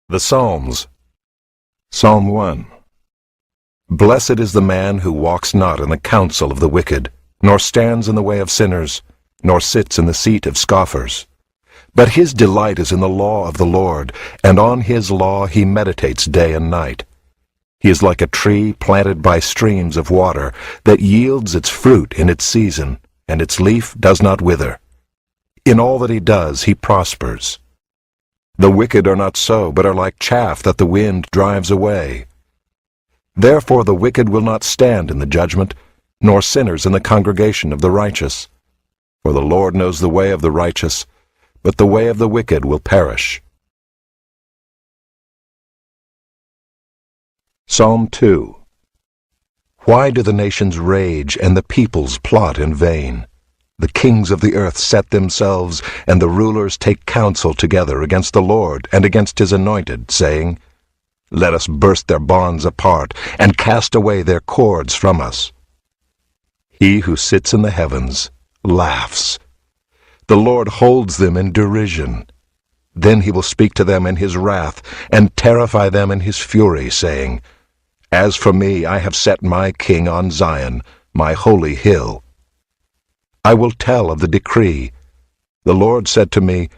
The Psalms. Psalm 1. Blessed is the man who walks not in the counsel of the wicked, nor stands in the way of sinners, nor sits in the seat of scoffers. But his delight is in the law of the Lord, and on his law he meditates day and night. He is like a tree planted by streams of water, that yields its fruit in its season, and its leaf does not wither. In all that he does he prospers. The wicked are not so, but are like chaff that the wind drives away. Therefore the wicked will not stand in the judgment, nor sinners in the congregation of the righteous. For the Lord knows the way of the righteous, but the way of the wicked will perish. Psalm 2. Why do the nations rage, and the peoples plot in vain? The kings of the earth set themselves, and the rulers take counsel together against the Lord and against his anointed, saying, Let us burst their bonds apart, and cast away their cords from us. He who sits in the heavens laughs. The Lord holds them in derision. Then he will speak to them in his wrath, and terrify them in his fury, saying, As for me, I have set my king on Zion, my holy hill. I will tell of the decree. The Lord said to me,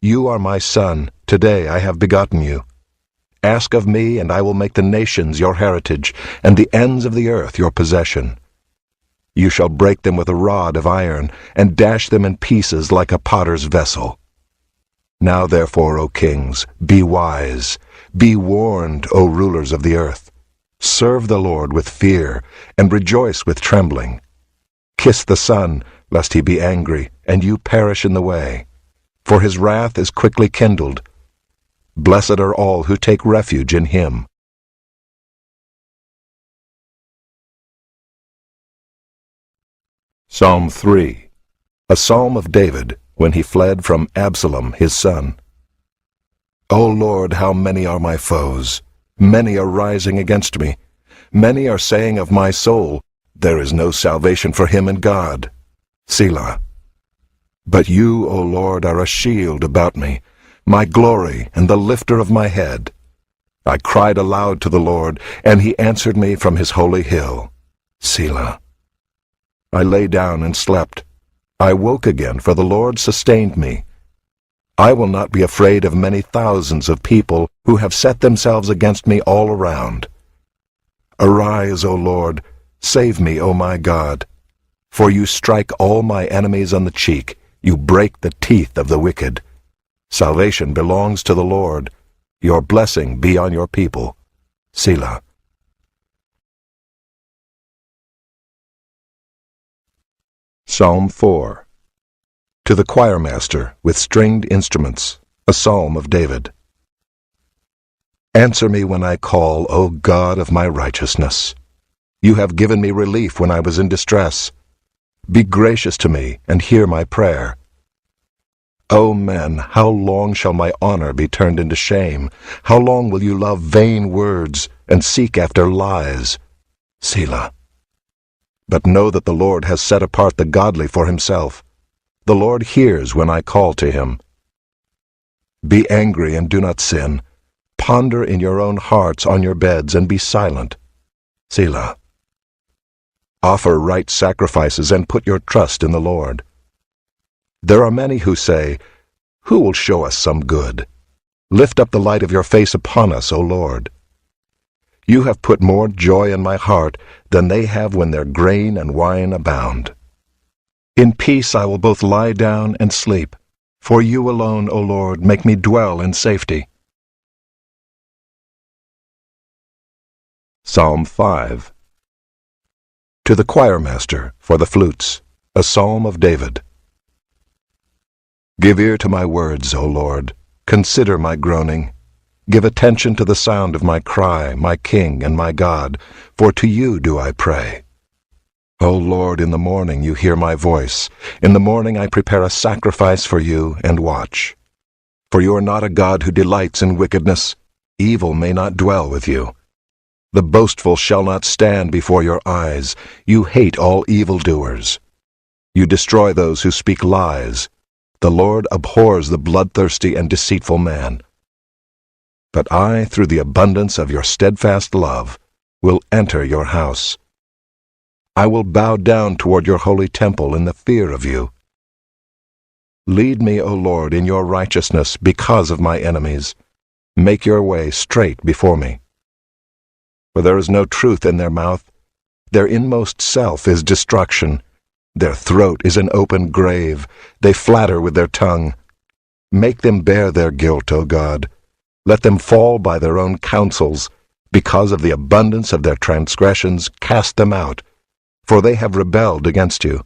You are my son, today I have begotten you. Ask of me, and I will make the nations your heritage, and the ends of the earth your possession. You shall break them with a rod of iron, and dash them in pieces like a potter's vessel. Now therefore, O kings, be wise. Be warned, O rulers of the earth. Serve the Lord with fear, and rejoice with trembling. Kiss the Son, lest he be angry, and you perish in the way. For his wrath is quickly kindled. Blessed are all who take refuge in him. Psalm 3. A psalm of David, when he fled from Absalom his son. O Lord, how many are my foes! Many are rising against me. Many are saying of my soul, There is no salvation for him in God. Selah. But you, O Lord, are a shield about me, my glory and the lifter of my head. I cried aloud to the Lord, and he answered me from his holy hill. Selah. I lay down and slept. I woke again, for the Lord sustained me. I will not be afraid of many thousands of people who have set themselves against me all around. Arise, O Lord, save me, O my God. For you strike all my enemies on the cheek, you break the teeth of the wicked. Salvation belongs to the Lord. Your blessing be on your people. Selah. Psalm 4. To the choirmaster with stringed instruments, a psalm of David. Answer me when I call, O God of my righteousness. You have given me relief when I was in distress. Be gracious to me and hear my prayer. O men, how long shall my honor be turned into shame? How long will you love vain words and seek after lies? Selah. But know that the Lord has set apart the godly for himself. The Lord hears when I call to him. Be angry and do not sin. Ponder in your own hearts on your beds and be silent. Selah. Offer right sacrifices and put your trust in the Lord. There are many who say, Who will show us some good? Lift up the light of your face upon us, O Lord. You have put more joy in my heart than they have when their grain and wine abound. In peace I will both lie down and sleep, for you alone, O Lord, make me dwell in safety. Psalm 5. To the choirmaster for the flutes, a psalm of David. Give ear to my words, O Lord. Consider my groaning. Give attention to the sound of my cry, my King and my God, for to you do I pray. O Lord, in the morning you hear my voice. In the morning I prepare a sacrifice for you and watch. For you are not a God who delights in wickedness. Evil may not dwell with you. The boastful shall not stand before your eyes. You hate all evildoers. You destroy those who speak lies. The Lord abhors the bloodthirsty and deceitful man. But I, through the abundance of your steadfast love, will enter your house. I will bow down toward your holy temple in the fear of you. Lead me, O Lord, in your righteousness because of my enemies. Make your way straight before me. For there is no truth in their mouth. Their inmost self is destruction. Their throat is an open grave. They flatter with their tongue. Make them bear their guilt, O God. Let them fall by their own counsels. Because of the abundance of their transgressions, cast them out, for they have rebelled against you.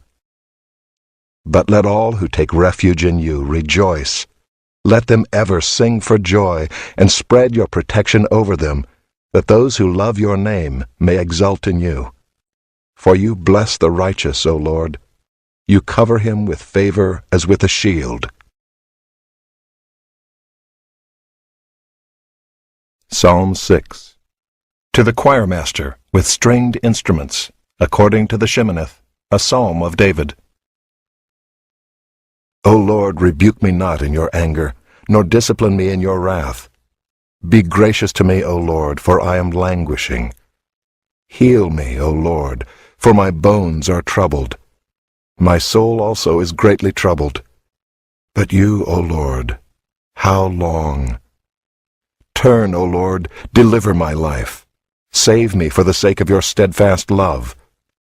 But let all who take refuge in you rejoice. Let them ever sing for joy, and spread your protection over them, that those who love your name may exult in you. For you bless the righteous, O Lord. You cover him with favor as with a shield. Psalm 6. To the choirmaster with stringed instruments, according to the Sheminith, a psalm of David. O Lord, rebuke me not in your anger, nor discipline me in your wrath. Be gracious to me, O Lord, for I am languishing. Heal me, O Lord, for my bones are troubled. My soul also is greatly troubled. But you, O Lord, how long? Turn, O Lord, deliver my life. Save me for the sake of your steadfast love.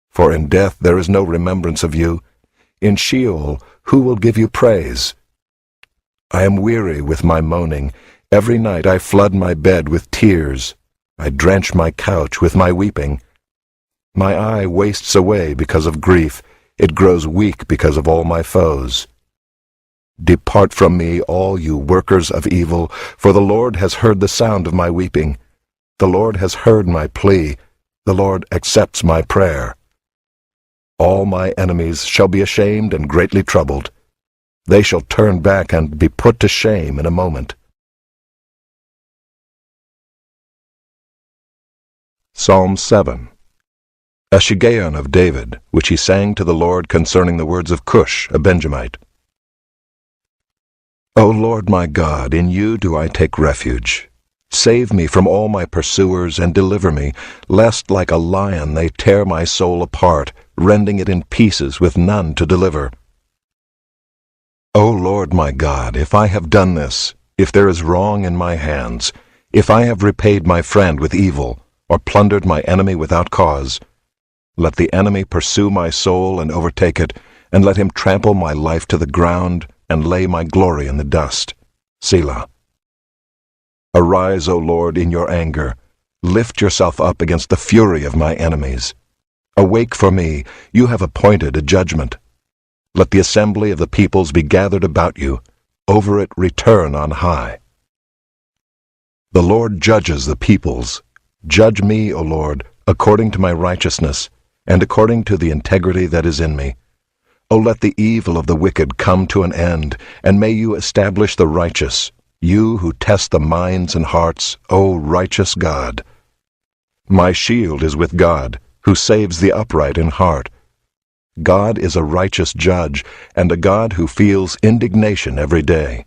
For in death there is no remembrance of you. In Sheol, who will give you praise? I am weary with my moaning. Every night I flood my bed with tears. I drench my couch with my weeping. My eye wastes away because of grief. It grows weak because of all my foes. Depart from me, all you workers of evil, for the Lord has heard the sound of my weeping. The Lord has heard my plea. The Lord accepts my prayer. All my enemies shall be ashamed and greatly troubled. They shall turn back and be put to shame in a moment. Psalm 7. A Shiggaion of David, which he sang to the Lord concerning the words of Cush, a Benjamite. O Lord my God, in you do I take refuge. Save me from all my pursuers and deliver me, lest like a lion they tear my soul apart, rending it in pieces with none to deliver. O Lord my God, if I have done this, if there is wrong in my hands, if I have repaid my friend with evil, or plundered my enemy without cause, let the enemy pursue my soul and overtake it, and let him trample my life to the ground, and lay my glory in the dust. Selah. Arise, O Lord, in your anger. Lift yourself up against the fury of my enemies. Awake for me, you have appointed a judgment. Let the assembly of the peoples be gathered about you. Over it return on high. The Lord judges the peoples. Judge me, O Lord, according to my righteousness, and according to the integrity that is in me. O let the evil of the wicked come to an end, and may you establish the righteous, you who test the minds and hearts, O righteous God. My shield is with God, who saves the upright in heart. God is a righteous judge, and a God who feels indignation every day.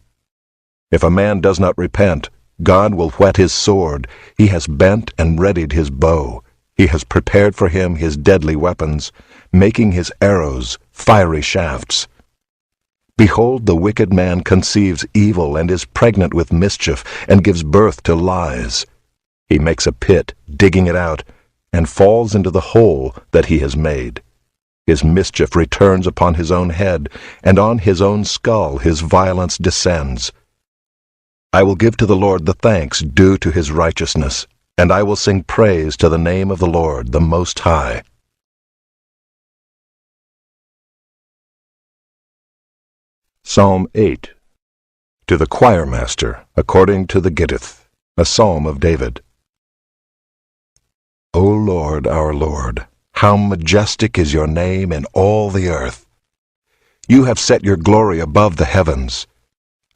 If a man does not repent, God will whet his sword. He has bent and readied his bow. He has prepared for him his deadly weapons, making his arrows fiery shafts. Behold, the wicked man conceives evil and is pregnant with mischief and gives birth to lies. He makes a pit, digging it out, and falls into the hole that he has made. His mischief returns upon his own head, and on his own skull his violence descends. I will give to the Lord the thanks due to his righteousness, and I will sing praise to the name of the Lord, the Most High. Psalm 8. To the choirmaster, according to the Gittith, a psalm of David. O Lord, our Lord, how majestic is your name in all the earth! You have set your glory above the heavens.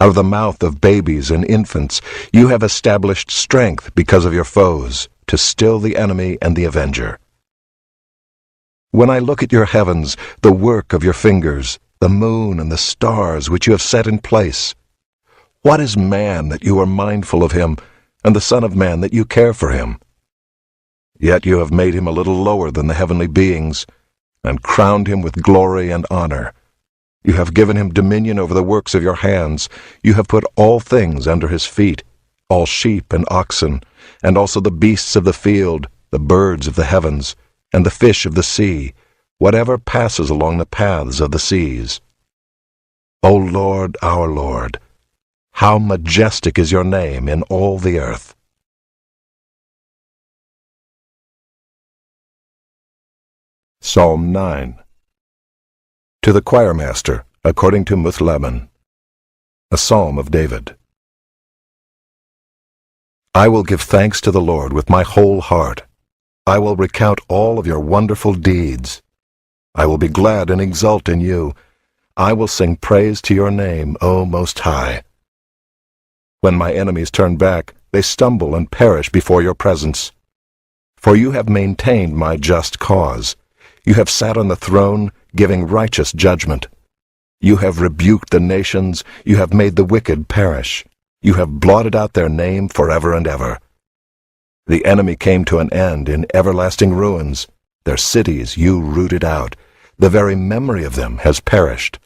Out of the mouth of babies and infants you have established strength because of your foes, to still the enemy and the avenger. When I look at your heavens, the work of your fingers, the moon and the stars which you have set in place, what is man that you are mindful of him, and the Son of Man that you care for him. Yet you have made him a little lower than the heavenly beings, and crowned him with glory and honor. You have given him dominion over the works of your hands. You have put all things under his feet, all sheep and oxen, and also the beasts of the field, the birds of the heavens, and the fish of the sea, whatever passes along the paths of the seas. O Lord, our Lord, how majestic is your name in all the earth. Psalm 9. To the choirmaster, according to Muthlemen, a psalm of David. I will give thanks to the Lord with my whole heart. I will recount all of your wonderful deeds. I will be glad and exult in you. I will sing praise to your name, O Most High. When my enemies turn back, they stumble and perish before your presence. For you have maintained my just cause. You have sat on the throne, giving righteous judgment. You have rebuked the nations. You have made the wicked perish. You have blotted out their name forever and ever. The enemy came to an end in everlasting ruins. Their cities you rooted out. The very memory of them has perished.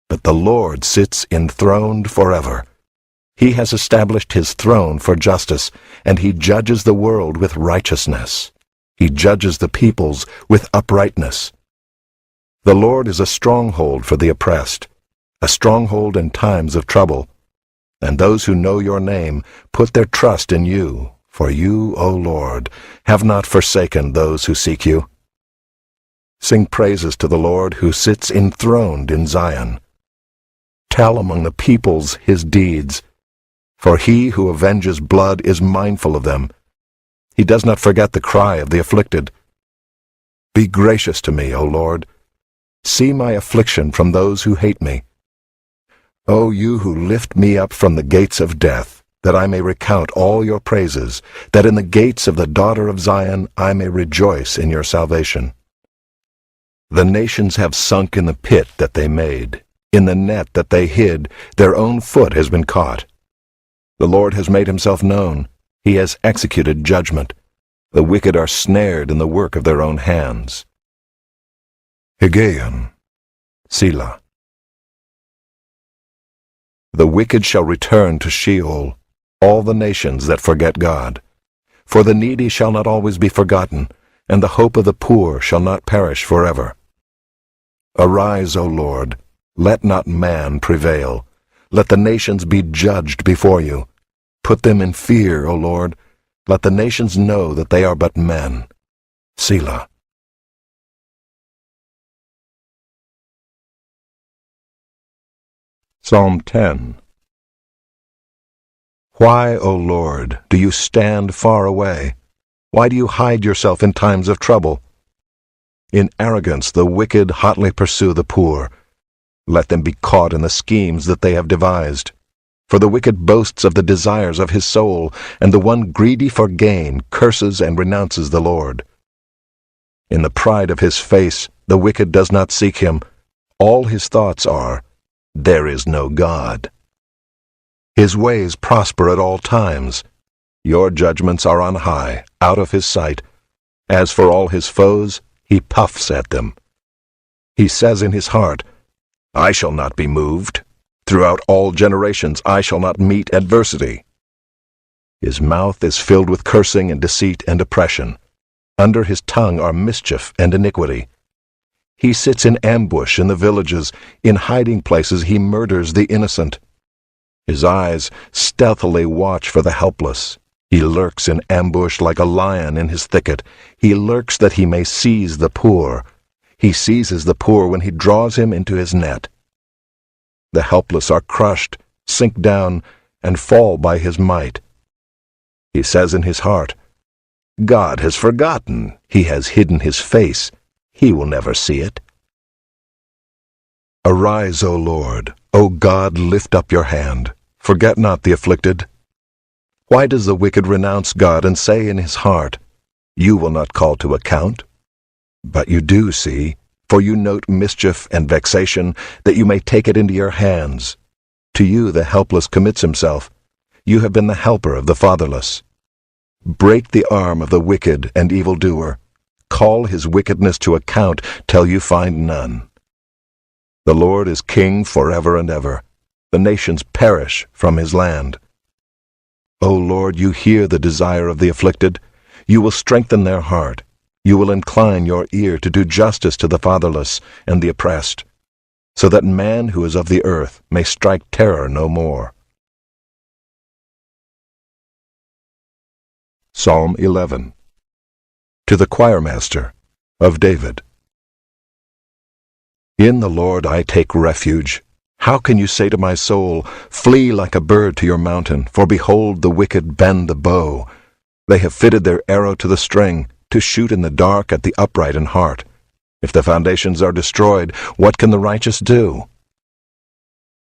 But the Lord sits enthroned forever. He has established his throne for justice, and he judges the world with righteousness. He judges the peoples with uprightness. The Lord is a stronghold for the oppressed, a stronghold in times of trouble. And those who know your name put their trust in you, for you, O Lord, have not forsaken those who seek you. Sing praises to the Lord who sits enthroned in Zion. Tell among the peoples his deeds, for he who avenges blood is mindful of them. He does not forget the cry of the afflicted. Be gracious to me, O Lord. See my affliction from those who hate me. O you who lift me up from the gates of death, that I may recount all your praises, that in the gates of the daughter of Zion I may rejoice in your salvation. The nations have sunk in the pit that they made. In the net that they hid, their own foot has been caught. The Lord has made himself known. He has executed judgment. The wicked are snared in the work of their own hands. Higgaion, Selah. The wicked shall return to Sheol, all the nations that forget God. For the needy shall not always be forgotten, and the hope of the poor shall not perish forever. Arise, O Lord, let not man prevail. Let the nations be judged before you. Put them in fear, O Lord. Let the nations know that they are but men. Selah. Psalm 10. Why, O Lord, do you stand far away? Why do you hide yourself in times of trouble? In arrogance the wicked hotly pursue the poor. Let them be caught in the schemes that they have devised. For the wicked boasts of the desires of his soul, and the one greedy for gain curses and renounces the Lord. In the pride of his face the wicked does not seek him. All his thoughts are, there is no God. His ways prosper at all times. Your judgments are on high, out of his sight. As for all his foes, he puffs at them. He says in his heart, I shall not be moved. Throughout all generations I shall not meet adversity. His mouth is filled with cursing and deceit and oppression. Under his tongue are mischief and iniquity. He sits in ambush in the villages. In hiding places he murders the innocent. His eyes stealthily watch for the helpless. He lurks in ambush like a lion in his thicket. He lurks that he may seize the poor. He seizes the poor when he draws him into his net. The helpless are crushed, sink down, and fall by his might. He says in his heart, God has forgotten. He has hidden his face. He will never see it. Arise, O Lord. O God, lift up your hand. Forget not the afflicted. Why does the wicked renounce God and say in his heart, You will not call to account? But you do see, for you note mischief and vexation, that you may take it into your hands. To you the helpless commits himself. you have been the helper of the fatherless. Break the arm of the wicked and evildoer. Call his wickedness to account till you find none. The Lord is king forever and ever. The nations perish from his land. O Lord, you hear the desire of the afflicted. You will strengthen their heart. You will incline your ear to do justice to the fatherless and the oppressed, so that man who is of the earth may strike terror no more. Psalm 11. To the choirmaster, of David. In the Lord I take refuge. How can you say to my soul, flee like a bird to your mountain? For behold, the wicked bend the bow. They have fitted their arrow to the string, to shoot in the dark at the upright in heart. If the foundations are destroyed, what can the righteous do?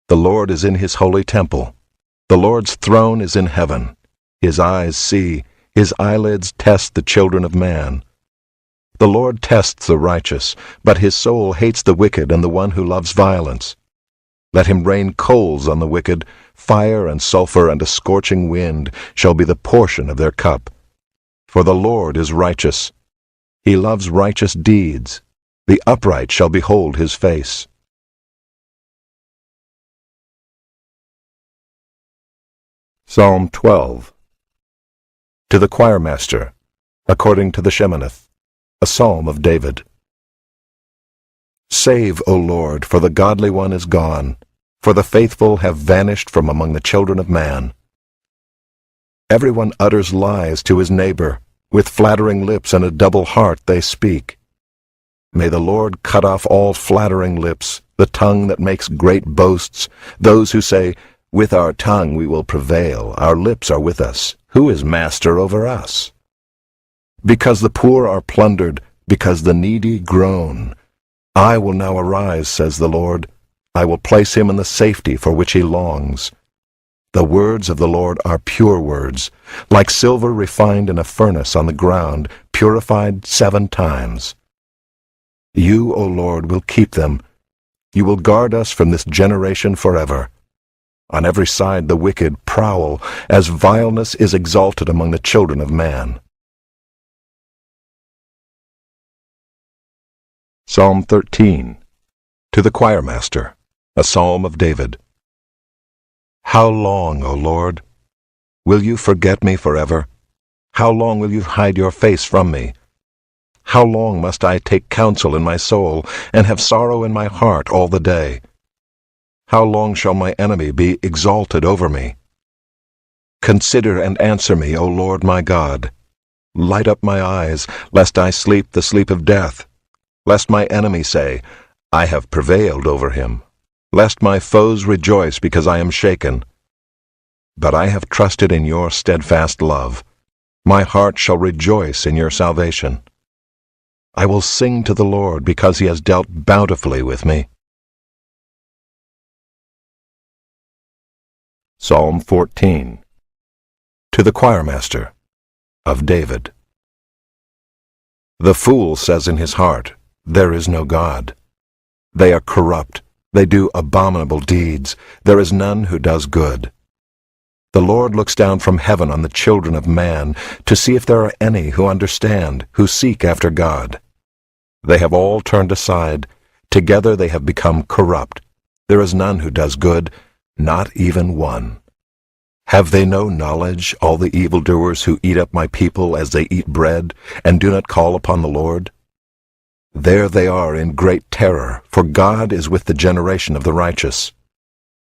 The Lord is in his holy temple. The Lord's throne is in heaven. His eyes see, his eyelids test the children of man. The Lord tests the righteous, but his soul hates the wicked and the one who loves violence. Let him rain coals on the wicked, fire and sulfur and a scorching wind shall be the portion of their cup. For the Lord is righteous. He loves righteous deeds. The upright shall behold his face. Psalm 12. To the choirmaster, according to the Sheminith, a psalm of David. Save, O Lord, for the godly one is gone, for the faithful have vanished from among the children of man. Everyone utters lies to his neighbor. With flattering lips and a double heart they speak. May the Lord cut off all flattering lips, the tongue that makes great boasts, those who say, with our tongue we will prevail, our lips are with us. Who is master over us? Because the poor are plundered, because the needy groan. I will now arise, says the Lord. I will place him in the safety for which he longs. The words of the Lord are pure words, like silver refined in a furnace on the ground, purified 7 times. You, O Lord, will keep them. You will guard us from this generation forever. On every side the wicked prowl, as vileness is exalted among the children of man. Psalm 13. To the choirmaster, a psalm of David. How long, O Lord? Will you forget me forever? How long will you hide your face from me? How long must I take counsel in my soul, and have sorrow in my heart all the day? How long shall my enemy be exalted over me? Consider and answer me, O Lord my God. Light up my eyes, lest I sleep the sleep of death. Lest my enemy say, I have prevailed over him. Lest my foes rejoice because I am shaken. But I have trusted in your steadfast love. My heart shall rejoice in your salvation. I will sing to the Lord because he has dealt bountifully with me. Psalm 14. To the choirmaster, of David. The fool says in his heart, there is no God. They are corrupt. They do abominable deeds. There is none who does good. The Lord looks down from heaven on the children of man to see if there are any who understand, who seek after God. They have all turned aside. Together they have become corrupt. There is none who does good, not even one. Have they no knowledge, all the evildoers who eat up my people as they eat bread, and do not call upon the Lord? There they are in great terror, for God is with the generation of the righteous.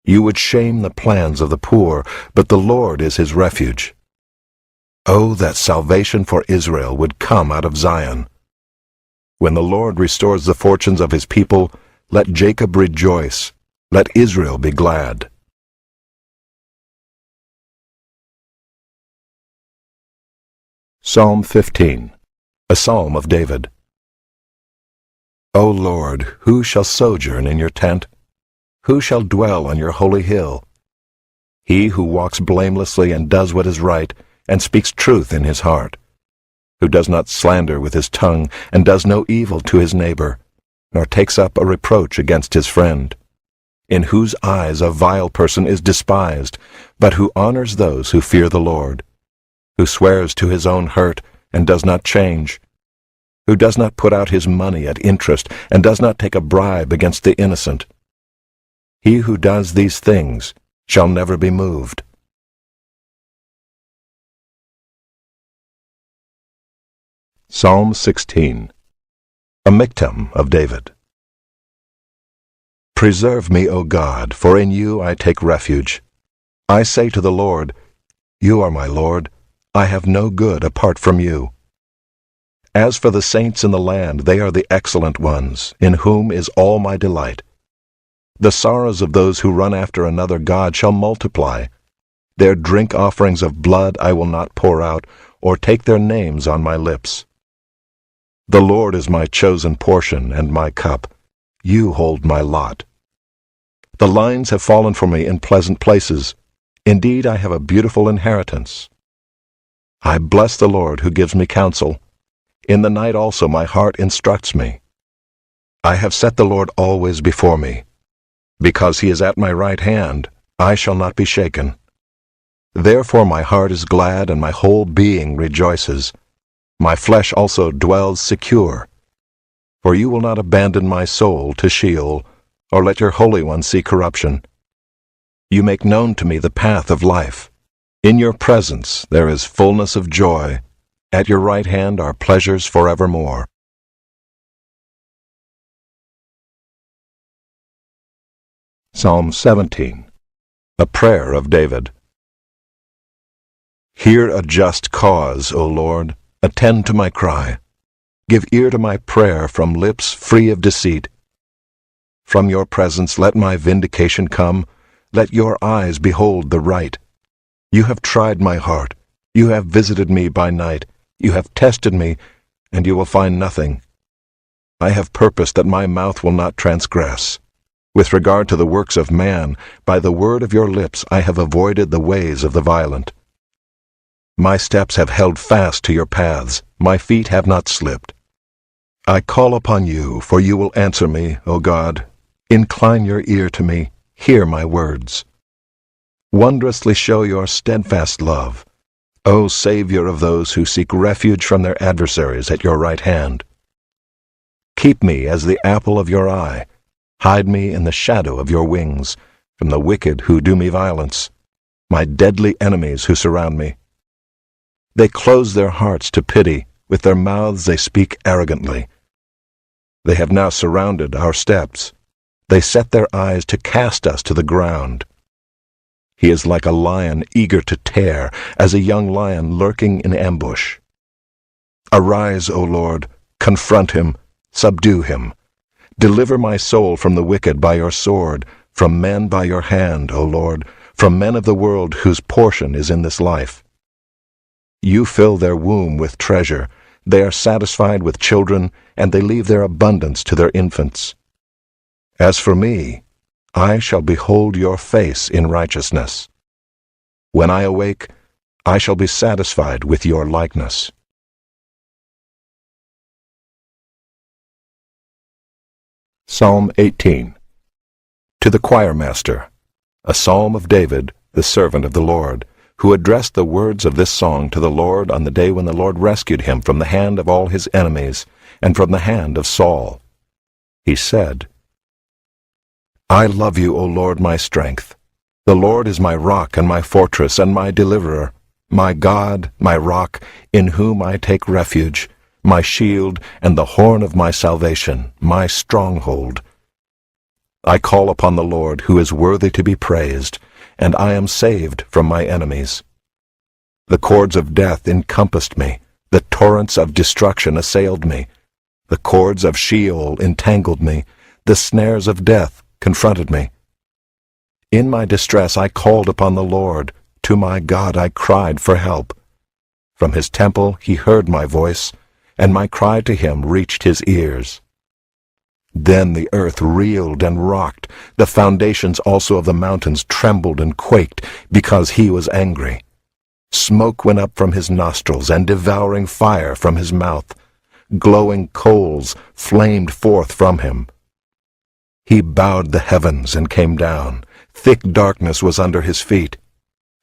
You would shame the plans of the poor, but the Lord is his refuge. Oh, that salvation for Israel would come out of Zion. When the Lord restores the fortunes of his people, let Jacob rejoice, let Israel be glad. Psalm 15, a psalm of David. O Lord, who shall sojourn in your tent? Who shall dwell on your holy hill? He who walks blamelessly and does what is right, and speaks truth in his heart, who does not slander with his tongue, and does no evil to his neighbor, nor takes up a reproach against his friend, in whose eyes a vile person is despised, but who honors those who fear the Lord, who swears to his own hurt and does not change, who does not put out his money at interest and does not take a bribe against the innocent. He who does these things shall never be moved. Psalm 16, a miktam of David. Preserve me, O God, for in you I take refuge. I say to the Lord, You are my Lord. I have no good apart from you. As for the saints in the land, they are the excellent ones, in whom is all my delight. The sorrows of those who run after another god shall multiply. Their drink offerings of blood I will not pour out, or take their names on my lips. The Lord is my chosen portion and my cup. You hold my lot. The lines have fallen for me in pleasant places. Indeed, I have a beautiful inheritance. I bless the Lord who gives me counsel. In the night also my heart instructs me. I have set the Lord always before me. Because he is at my right hand, I shall not be shaken. Therefore my heart is glad and my whole being rejoices. My flesh also dwells secure. For you will not abandon my soul to Sheol, or let your Holy One see corruption. You make known to me the path of life. In your presence there is fullness of joy. At your right hand are pleasures forevermore. Psalm 17, a prayer of David. Hear a just cause, O Lord. Attend to my cry. Give ear to my prayer from lips free of deceit. From your presence let my vindication come. Let your eyes behold the right. You have tried my heart. You have visited me by night. You have tested me, and you will find nothing. I have purposed that my mouth will not transgress. With regard to the works of man, by the word of your lips I have avoided the ways of the violent. My steps have held fast to your paths. My feet have not slipped. I call upon you, for you will answer me, O God. Incline your ear to me. Hear my words. Wondrously show your steadfast love, O Savior of those who seek refuge from their adversaries at your right hand. Keep me as the apple of your eye. Hide me in the shadow of your wings, from the wicked who do me violence, my deadly enemies who surround me. They close their hearts to pity. With their mouths they speak arrogantly. They have now surrounded our steps. They set their eyes to cast us to the ground. He is like a lion eager to tear, as a young lion lurking in ambush. Arise, O Lord, confront him, subdue him. Deliver my soul from the wicked by your sword, from men by your hand, O Lord, from men of the world whose portion is in this life. You fill their womb with treasure. They are satisfied with children, and they leave their abundance to their infants. As for me, I shall behold your face in righteousness. When I awake, I shall be satisfied with your likeness. Psalm 18, to the choirmaster, a psalm of David, the servant of the Lord, who addressed the words of this song to the Lord on the day when the Lord rescued him from the hand of all his enemies and from the hand of Saul. He said, I love you, O Lord, my strength. The Lord is my rock and my fortress and my deliverer, my God, my rock, in whom I take refuge, my shield and the horn of my salvation, my stronghold. I call upon the Lord, who is worthy to be praised, and I am saved from my enemies. The cords of death encompassed me, the torrents of destruction assailed me, the cords of Sheol entangled me, the snares of death confronted me. In my distress I called upon the Lord, to my God I cried for help. From his temple he heard my voice, and my cry to him reached his ears. Then the earth reeled and rocked. The foundations also of the mountains trembled and quaked, because he was angry. Smoke went up from his nostrils, and devouring fire from his mouth. Glowing coals flamed forth from him. He bowed the heavens and came down. Thick darkness was under his feet.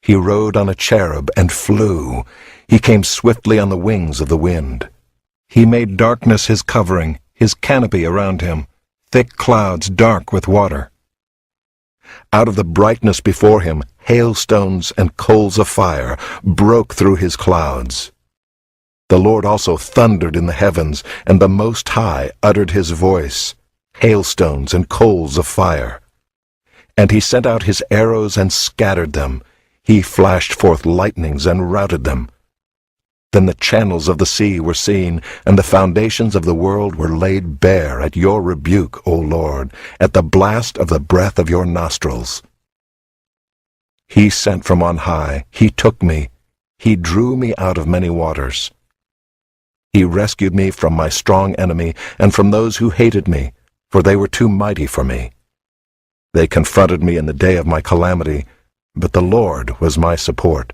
He rode on a cherub and flew. He came swiftly on the wings of the wind. He made darkness his covering, his canopy around him, thick clouds dark with water. Out of the brightness before him, hailstones and coals of fire broke through his clouds. The Lord also thundered in the heavens, and the Most High uttered his voice, hailstones and coals of fire. And he sent out his arrows and scattered them. He flashed forth lightnings and routed them. Then the channels of the sea were seen, and the foundations of the world were laid bare at your rebuke, O Lord, at the blast of the breath of your nostrils. He sent from on high, he took me, he drew me out of many waters. He rescued me from my strong enemy and from those who hated me, for they were too mighty for me. They confronted me in the day of my calamity, but the Lord was my support.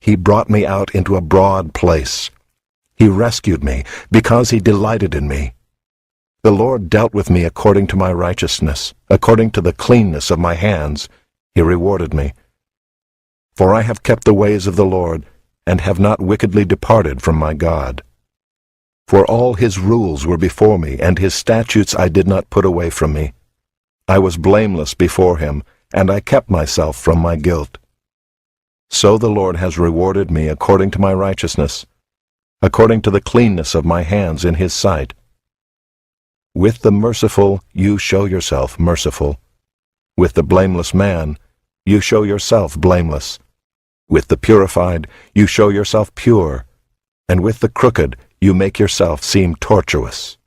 He brought me out into a broad place. He rescued me because he delighted in me. The Lord dealt with me according to my righteousness, according to the cleanness of my hands. He rewarded me. For I have kept the ways of the Lord, and have not wickedly departed from my God. For all his rules were before me, and his statutes I did not put away from me. I was blameless before him, and I kept myself from my guilt. So the Lord has rewarded me according to my righteousness, according to the cleanness of my hands in his sight. With the merciful you show yourself merciful. With the blameless man you show yourself blameless. With the purified you show yourself pure, and with the crooked you make yourself seem tortuous.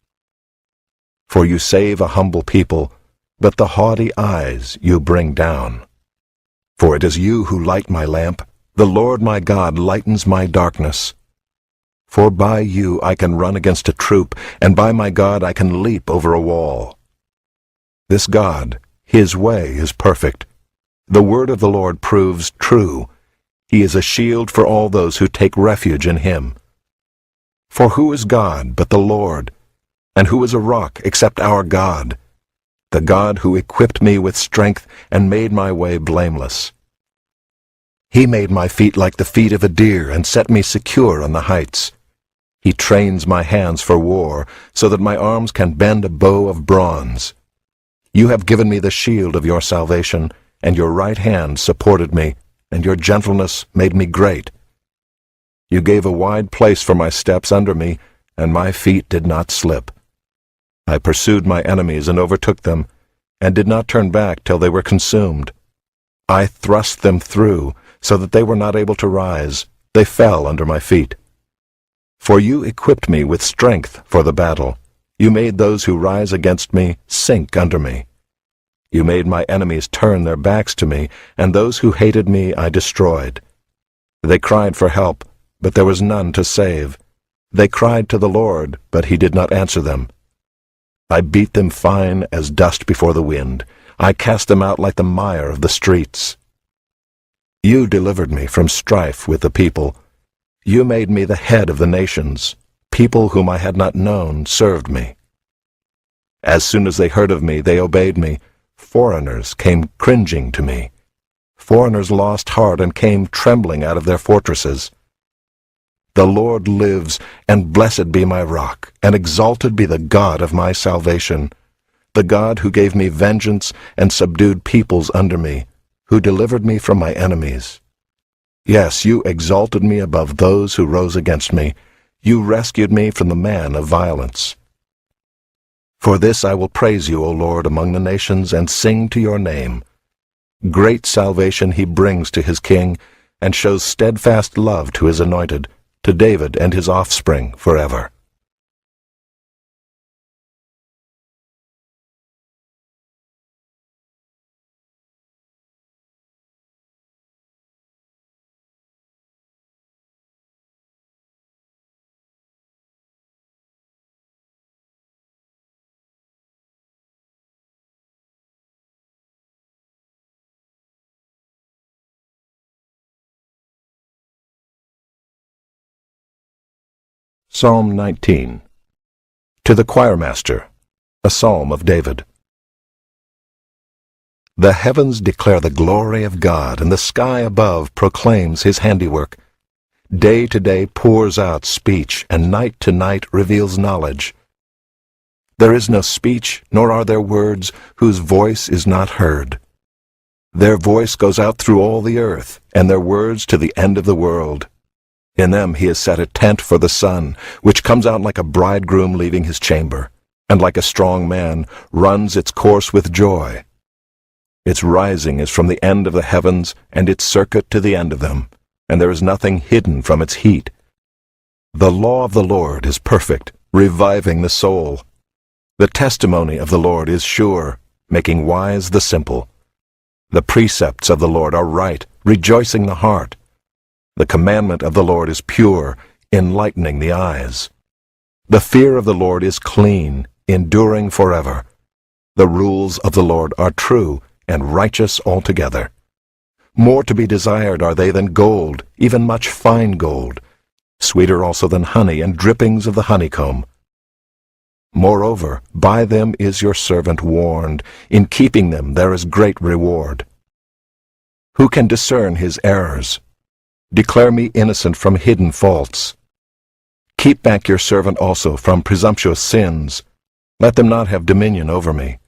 For you save a humble people, but the haughty eyes you bring down. For it is you who light my lamp. The Lord my God lightens my darkness. For by you I can run against a troop, and by my God I can leap over a wall. This God, his way is perfect. The word of the Lord proves true. He is a shield for all those who take refuge in him. For who is God but the Lord? And who is a rock except our God? The God who equipped me with strength and made my way blameless. He made my feet like the feet of a deer and set me secure on the heights. He trains my hands for war, so that my arms can bend a bow of bronze. You have given me the shield of your salvation, and your right hand supported me, and your gentleness made me great. You gave a wide place for my steps under me, and my feet did not slip. I pursued my enemies and overtook them, and did not turn back till they were consumed. I thrust them through, so that they were not able to rise. They fell under my feet. For you equipped me with strength for the battle. You made those who rise against me sink under me. You made my enemies turn their backs to me, and those who hated me I destroyed. They cried for help, but there was none to save. They cried to the Lord, but he did not answer them. I beat them fine as dust before the wind. I cast them out like the mire of the streets. You delivered me from strife with the people. You made me the head of the nations. People whom I had not known served me. As soon as they heard of me, they obeyed me. Foreigners came cringing to me. Foreigners lost heart and came trembling out of their fortresses. The Lord lives, and blessed be my rock, and exalted be the God of my salvation, the God who gave me vengeance and subdued peoples under me, who delivered me from my enemies. Yes, you exalted me above those who rose against me. You rescued me from the man of violence. For this I will praise you, O Lord, among the nations, and sing to your name. Great salvation he brings to his king, and shows steadfast love to his anointed, to David and his offspring forever. Psalm 19. To the choirmaster, a psalm of David. The heavens declare the glory of God, and the sky above proclaims his handiwork. Day to day pours out speech, and night to night reveals knowledge. There is no speech, nor are there words, whose voice is not heard. Their voice goes out through all the earth, and their words to the end of the world. In them he has set a tent for the sun, which comes out like a bridegroom leaving his chamber, and like a strong man runs its course with joy. Its rising is from the end of the heavens, and its circuit to the end of them, and there is nothing hidden from its heat. The law of the Lord is perfect, reviving the soul. The testimony of the Lord is sure, making wise the simple. The precepts of the Lord are right, rejoicing the heart. The commandment of the Lord is pure, enlightening the eyes. The fear of the Lord is clean, enduring forever. The rules of the Lord are true and righteous altogether. More to be desired are they than gold, even much fine gold, sweeter also than honey and drippings of the honeycomb. Moreover, by them is your servant warned. In keeping them there is great reward. Who can discern his errors? Declare me innocent from hidden faults. Keep back your servant also from presumptuous sins. Let them not have dominion over me.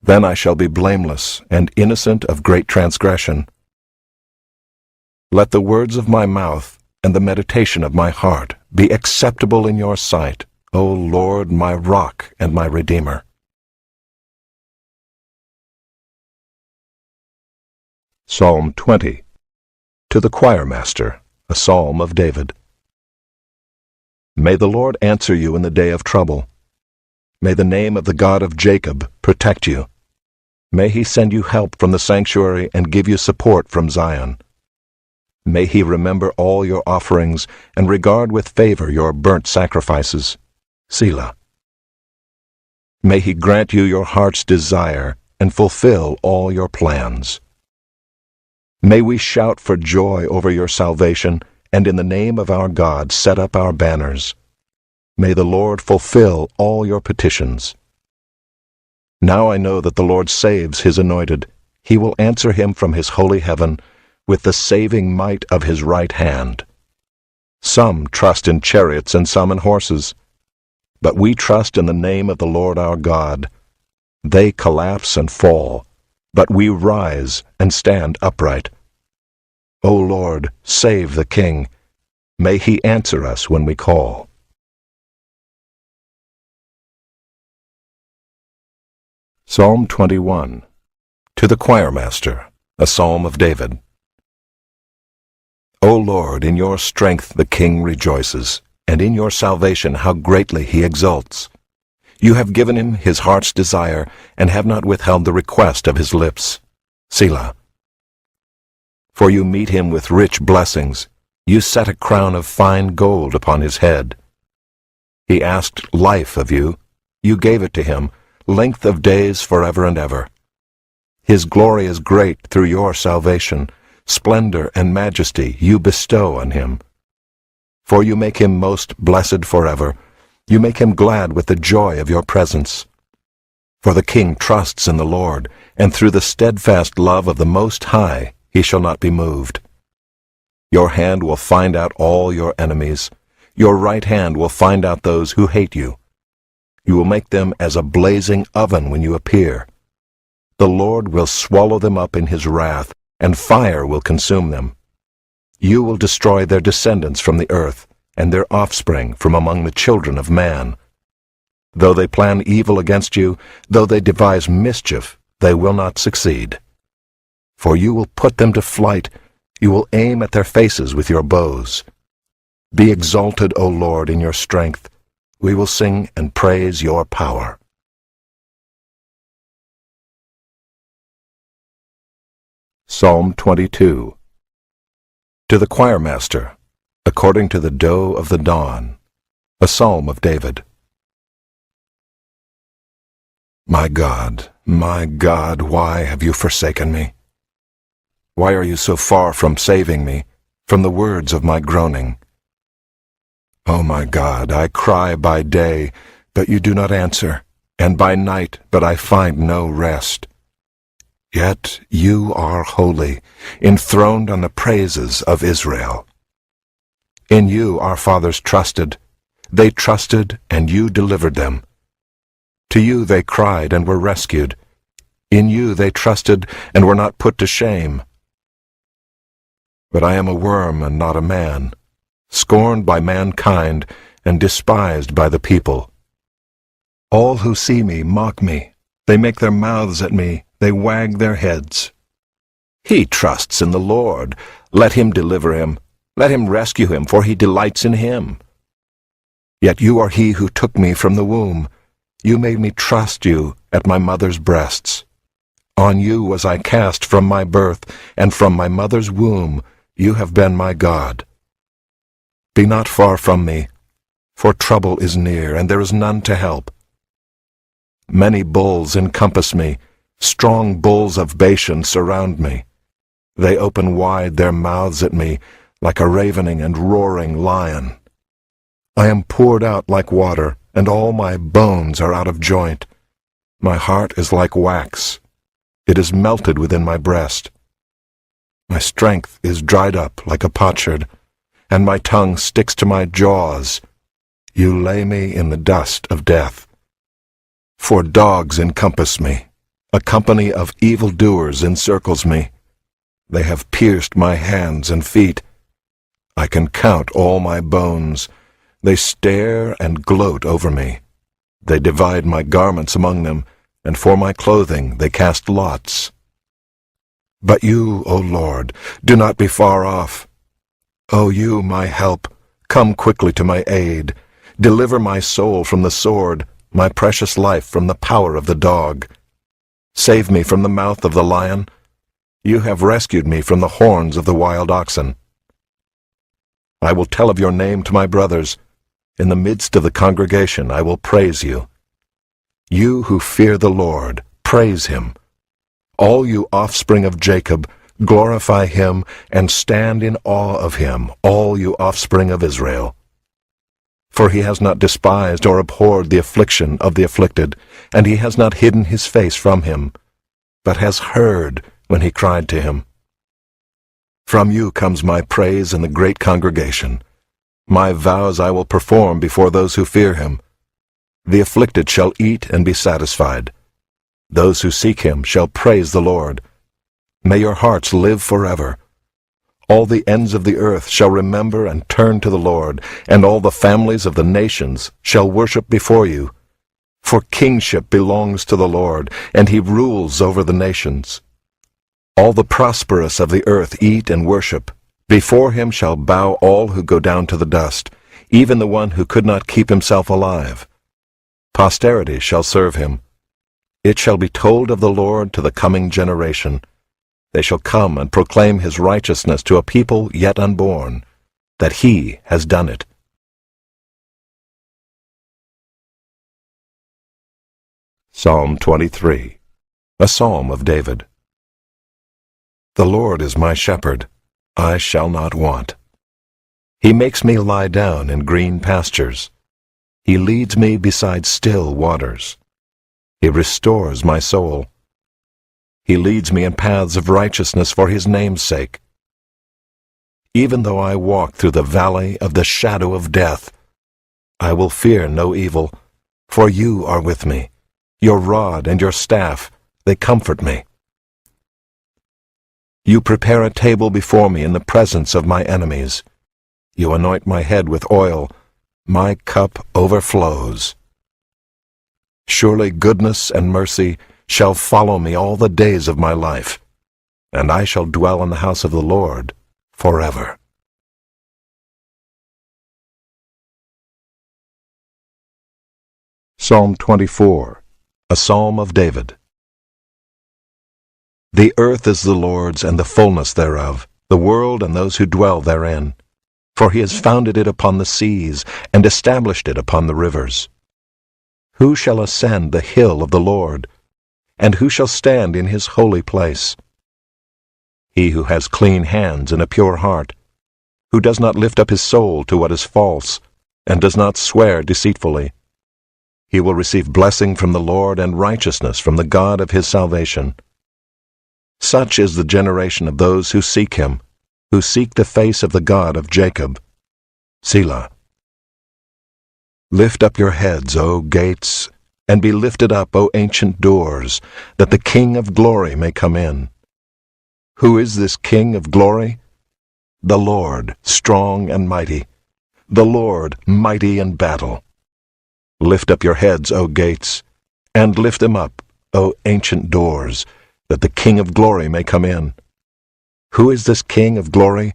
Then I shall be blameless and innocent of great transgression. Let the words of my mouth and the meditation of my heart be acceptable in your sight, O Lord, my rock and my redeemer. Psalm 20. To the choirmaster, a psalm of David. May the Lord answer you in the day of trouble. May the name of the God of Jacob protect you. May he send you help from the sanctuary and give you support from Zion. May he remember all your offerings and regard with favor your burnt sacrifices. Selah. May he grant you your heart's desire and fulfill all your plans. May we shout for joy over your salvation, and in the name of our God set up our banners. May the Lord fulfill all your petitions. Now I know that the Lord saves his anointed. He will answer him from his holy heaven with the saving might of his right hand. Some trust in chariots and some in horses, but we trust in the name of the Lord our God. They collapse and fall, but we rise and stand upright. O Lord, save the King. May he answer us when we call. Psalm 21. To the choirmaster, a psalm of David. O Lord, in your strength the King rejoices, and in your salvation how greatly he exults. You have given him his heart's desire, and have not withheld the request of his lips. Selah. For you meet him with rich blessings. You set a crown of fine gold upon his head. He asked life of you. You gave it to him, length of days forever and ever. His glory is great through your salvation. Splendor and majesty you bestow on him. For you make him most blessed forever. You make him glad with the joy of your presence. For the King trusts in the Lord, and through the steadfast love of the Most High he shall not be moved. Your hand will find out all your enemies. Your right hand will find out those who hate you. You will make them as a blazing oven when you appear. The Lord will swallow them up in his wrath, and fire will consume them. You will destroy their descendants from the earth, and their offspring from among the children of man. Though they plan evil against you, though they devise mischief, they will not succeed. For you will put them to flight, you will aim at their faces with your bows. Be exalted, O Lord, in your strength. We will sing and praise your power. Psalm 22. To the choirmaster, according to the doe of the dawn, a psalm of David. My God, why have you forsaken me? Why are you so far from saving me, from the words of my groaning? O my God, I cry by day, but you do not answer, and by night, but I find no rest. Yet you are holy, enthroned on the praises of Israel. In you our fathers trusted. They trusted, and you delivered them. To you they cried and were rescued. In you they trusted and were not put to shame. But I am a worm and not a man, scorned by mankind and despised by the people. All who see me mock me. They make their mouths at me. They wag their heads. He trusts in the Lord. Let him deliver him. Let him rescue him, for he delights in him. Yet you are he who took me from the womb. You made me trust you at my mother's breasts. On you was I cast from my birth, and from my mother's womb you have been my God. Be not far from me, for trouble is near, and there is none to help. Many bulls encompass me, strong bulls of Bashan surround me. They open wide their mouths at me, like a ravening and roaring lion. I am poured out like water, and all my bones are out of joint. My heart is like wax. It is melted within my breast. My strength is dried up like a potsherd, and my tongue sticks to my jaws. You lay me in the dust of death. For dogs encompass me. A company of evildoers encircles me. They have pierced my hands and feet. I can count all my bones. They stare and gloat over me. They divide my garments among them, and for my clothing they cast lots. But you, O Lord, do not be far off. O you, my help, come quickly to my aid. Deliver my soul from the sword, my precious life from the power of the dog. Save me from the mouth of the lion. You have rescued me from the horns of the wild oxen. I will tell of your name to my brothers. In the midst of the congregation I will praise you. You who fear the Lord, praise him. All you offspring of Jacob, glorify him and stand in awe of him, all you offspring of Israel. For he has not despised or abhorred the affliction of the afflicted, and he has not hidden his face from him, but has heard when he cried to him. From you comes my praise in the great congregation. My vows I will perform before those who fear him. The afflicted shall eat and be satisfied. Those who seek him shall praise the Lord. May your hearts live forever. All the ends of the earth shall remember and turn to the Lord, and all the families of the nations shall worship before you. For kingship belongs to the Lord, and he rules over the nations. All the prosperous of the earth eat and worship. Before him shall bow all who go down to the dust, even the one who could not keep himself alive. Posterity shall serve him. It shall be told of the Lord to the coming generation. They shall come and proclaim his righteousness to a people yet unborn, that he has done it. Psalm 23, a psalm of David. The Lord is my shepherd, I shall not want. He makes me lie down in green pastures. He leads me beside still waters. He restores my soul. He leads me in paths of righteousness for his name's sake. Even though I walk through the valley of the shadow of death, I will fear no evil, for you are with me. Your rod and your staff, they comfort me. You prepare a table before me in the presence of my enemies. You anoint my head with oil. My cup overflows. Surely goodness and mercy shall follow me all the days of my life, and I shall dwell in the house of the Lord forever. Psalm 24, a psalm of David. The earth is the Lord's and the fullness thereof, the world and those who dwell therein. For he has founded it upon the seas, and established it upon the rivers. Who shall ascend the hill of the Lord? And who shall stand in his holy place? He who has clean hands and a pure heart, who does not lift up his soul to what is false, and does not swear deceitfully. He will receive blessing from the Lord and righteousness from the God of his salvation. Such is the generation of those who seek him, who seek the face of the God of Jacob. Selah. Lift up your heads, O gates, and be lifted up, O ancient doors, that the King of glory may come in. Who is this King of glory? The Lord, strong and mighty, the Lord, mighty in battle. Lift up your heads, O gates, and lift them up, O ancient doors, that the King of glory may come in. Who is this King of glory?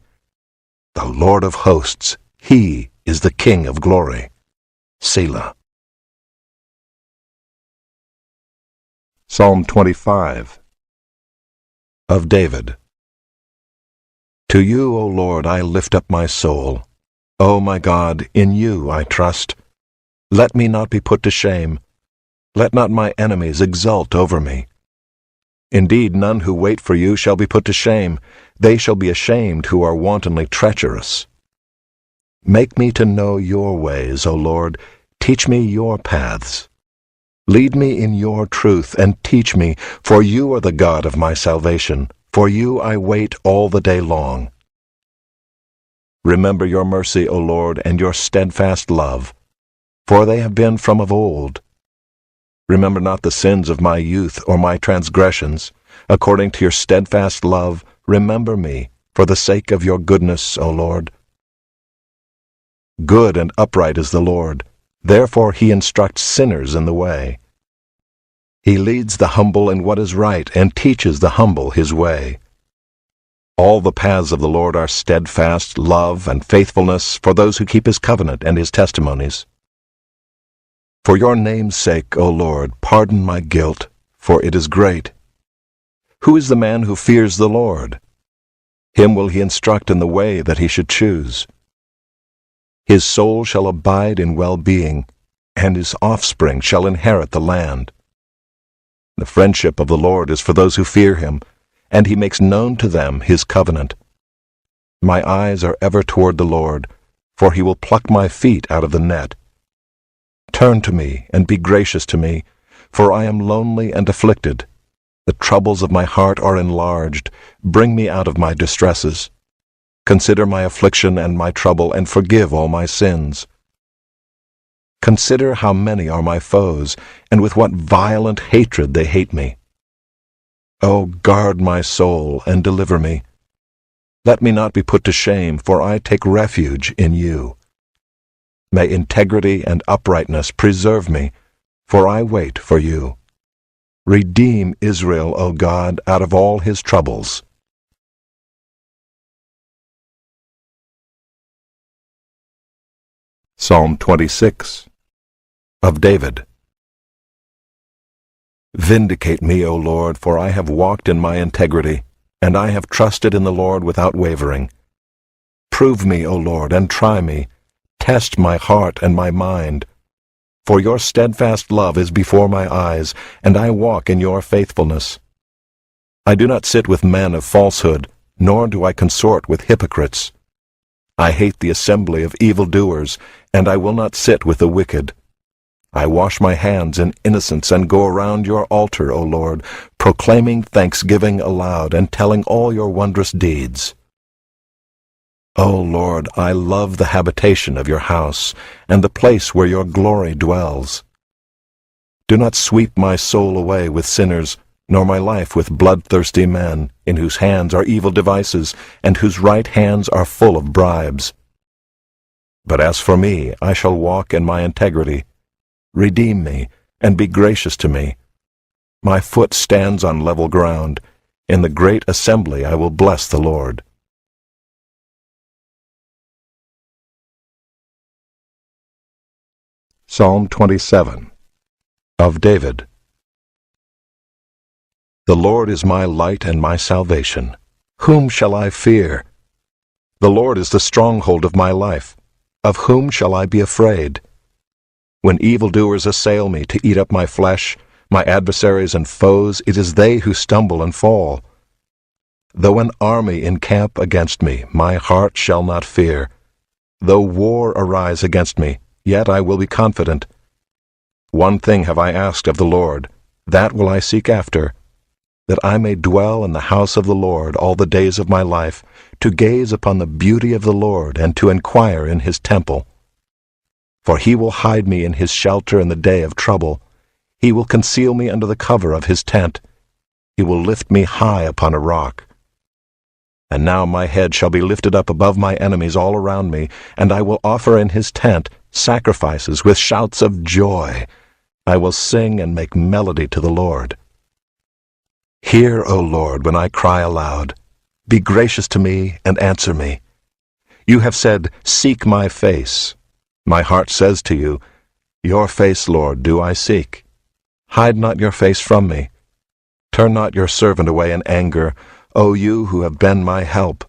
The Lord of hosts, he is the King of glory. Selah. Psalm 25 of David. To you, O Lord, I lift up my soul. O my God, in you I trust. Let me not be put to shame. Let not my enemies exult over me. Indeed, none who wait for you shall be put to shame. They shall be ashamed who are wantonly treacherous. Make me to know your ways, O Lord. Teach me your paths. Lead me in your truth and teach me, for you are the God of my salvation. For you I wait all the day long. Remember your mercy, O Lord, and your steadfast love, for they have been from of old. Remember not the sins of my youth or my transgressions. According to your steadfast love, remember me, for the sake of your goodness, O Lord. Good and upright is the Lord, therefore he instructs sinners in the way. He leads the humble in what is right, and teaches the humble his way. All the paths of the Lord are steadfast love and faithfulness for those who keep his covenant and his testimonies. For your name's sake, O Lord, pardon my guilt, for it is great. Who is the man who fears the Lord? Him will he instruct in the way that he should choose. His soul shall abide in well-being, and his offspring shall inherit the land. The friendship of the Lord is for those who fear him, and he makes known to them his covenant. My eyes are ever toward the Lord, for he will pluck my feet out of the net. Turn to me and be gracious to me, for I am lonely and afflicted. The troubles of my heart are enlarged. Bring me out of my distresses. Consider my affliction and my trouble, and forgive all my sins. Consider how many are my foes, and with what violent hatred they hate me. O guard my soul and deliver me. Let me not be put to shame, for I take refuge in you. May integrity and uprightness preserve me, for I wait for you. Redeem Israel, O God, out of all his troubles. Psalm 26 of David. Vindicate me, O Lord, for I have walked in my integrity, and I have trusted in the Lord without wavering. Prove me, O Lord, and try me. Test my heart and my mind. For your steadfast love is before my eyes, and I walk in your faithfulness. I do not sit with men of falsehood, nor do I consort with hypocrites. I hate the assembly of evildoers, and I will not sit with the wicked. I wash my hands in innocence and go around your altar, O Lord, proclaiming thanksgiving aloud and telling all your wondrous deeds. O Lord, I love the habitation of your house and the place where your glory dwells. Do not sweep my soul away with sinners, nor my life with bloodthirsty men, in whose hands are evil devices, and whose right hands are full of bribes. But as for me, I shall walk in my integrity. Redeem me, and be gracious to me. My foot stands on level ground. In the great assembly I will bless the Lord. Psalm 27 of David. The Lord is my light and my salvation. Whom shall I fear? The Lord is the stronghold of my life. Of whom shall I be afraid? When evildoers assail me to eat up my flesh, my adversaries and foes, it is they who stumble and fall. Though an army encamp against me, my heart shall not fear. Though war arise against me, yet I will be confident. One thing have I asked of the Lord, that will I seek after, that I may dwell in the house of the Lord all the days of my life, to gaze upon the beauty of the Lord, and to inquire in his temple. For he will hide me in his shelter in the day of trouble. He will conceal me under the cover of his tent. He will lift me high upon a rock. And now my head shall be lifted up above my enemies all around me, and I will offer in his tent sacrifices with shouts of joy. I will sing and make melody to the Lord. Hear, O Lord, when I cry aloud. Be gracious to me and answer me. You have said, Seek my face. My heart says to you, Your face, Lord, do I seek. Hide not your face from me. Turn not your servant away in anger, O you who have been my help.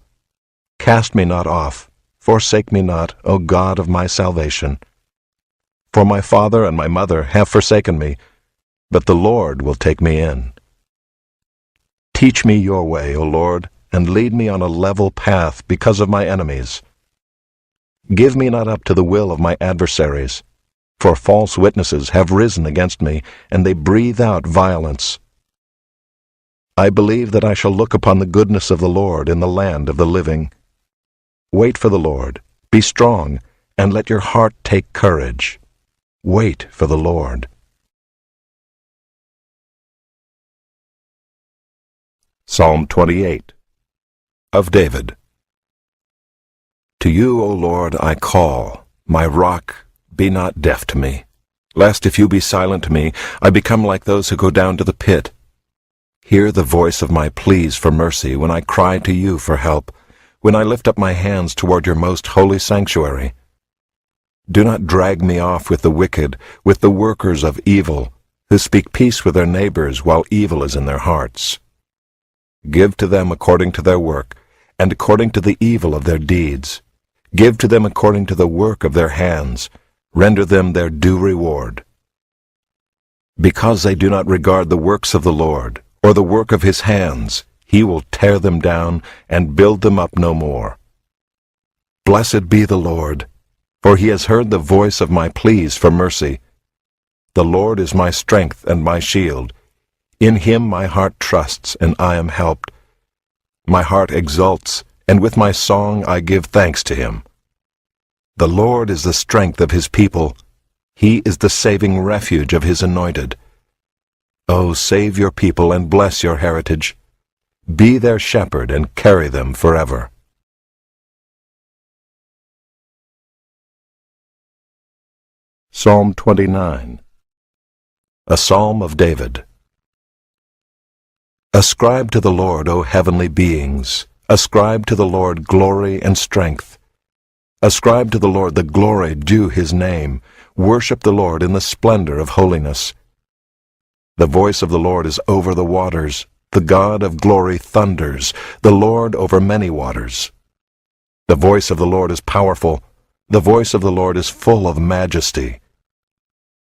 Cast me not off, forsake me not, O God of my salvation. For my father and my mother have forsaken me, but the Lord will take me in. Teach me your way, O Lord, and lead me on a level path because of my enemies. Give me not up to the will of my adversaries, for false witnesses have risen against me, and they breathe out violence. I believe that I shall look upon the goodness of the Lord in the land of the living. Wait for the Lord, be strong, and let your heart take courage. Wait for the Lord. Psalm 28 of David. To you, O Lord, I call, my rock, be not deaf to me, lest if you be silent to me, I become like those who go down to the pit. Hear the voice of my pleas for mercy when I cry to you for help, when I lift up my hands toward your most holy sanctuary. Do not drag me off with the wicked, with the workers of evil, who speak peace with their neighbors while evil is in their hearts. Give to them according to their work, and according to the evil of their deeds. Give to them according to the work of their hands. Render them their due reward. Because they do not regard the works of the Lord, or the work of his hands, he will tear them down and build them up no more. Blessed be the Lord, for he has heard the voice of my pleas for mercy. The Lord is my strength and my shield. In him my heart trusts, and I am helped. My heart exults, and with my song I give thanks to him. The Lord is the strength of his people. He is the saving refuge of his anointed. O save your people and bless your heritage. Be their shepherd and carry them forever. Psalm 29. A Psalm of David. Ascribe to the Lord, O heavenly beings. Ascribe to the Lord glory and strength. Ascribe to the Lord the glory due his name. Worship the Lord in the splendor of holiness. The voice of the Lord is over the waters. The God of glory thunders. The Lord over many waters. The voice of the Lord is powerful. The voice of the Lord is full of majesty.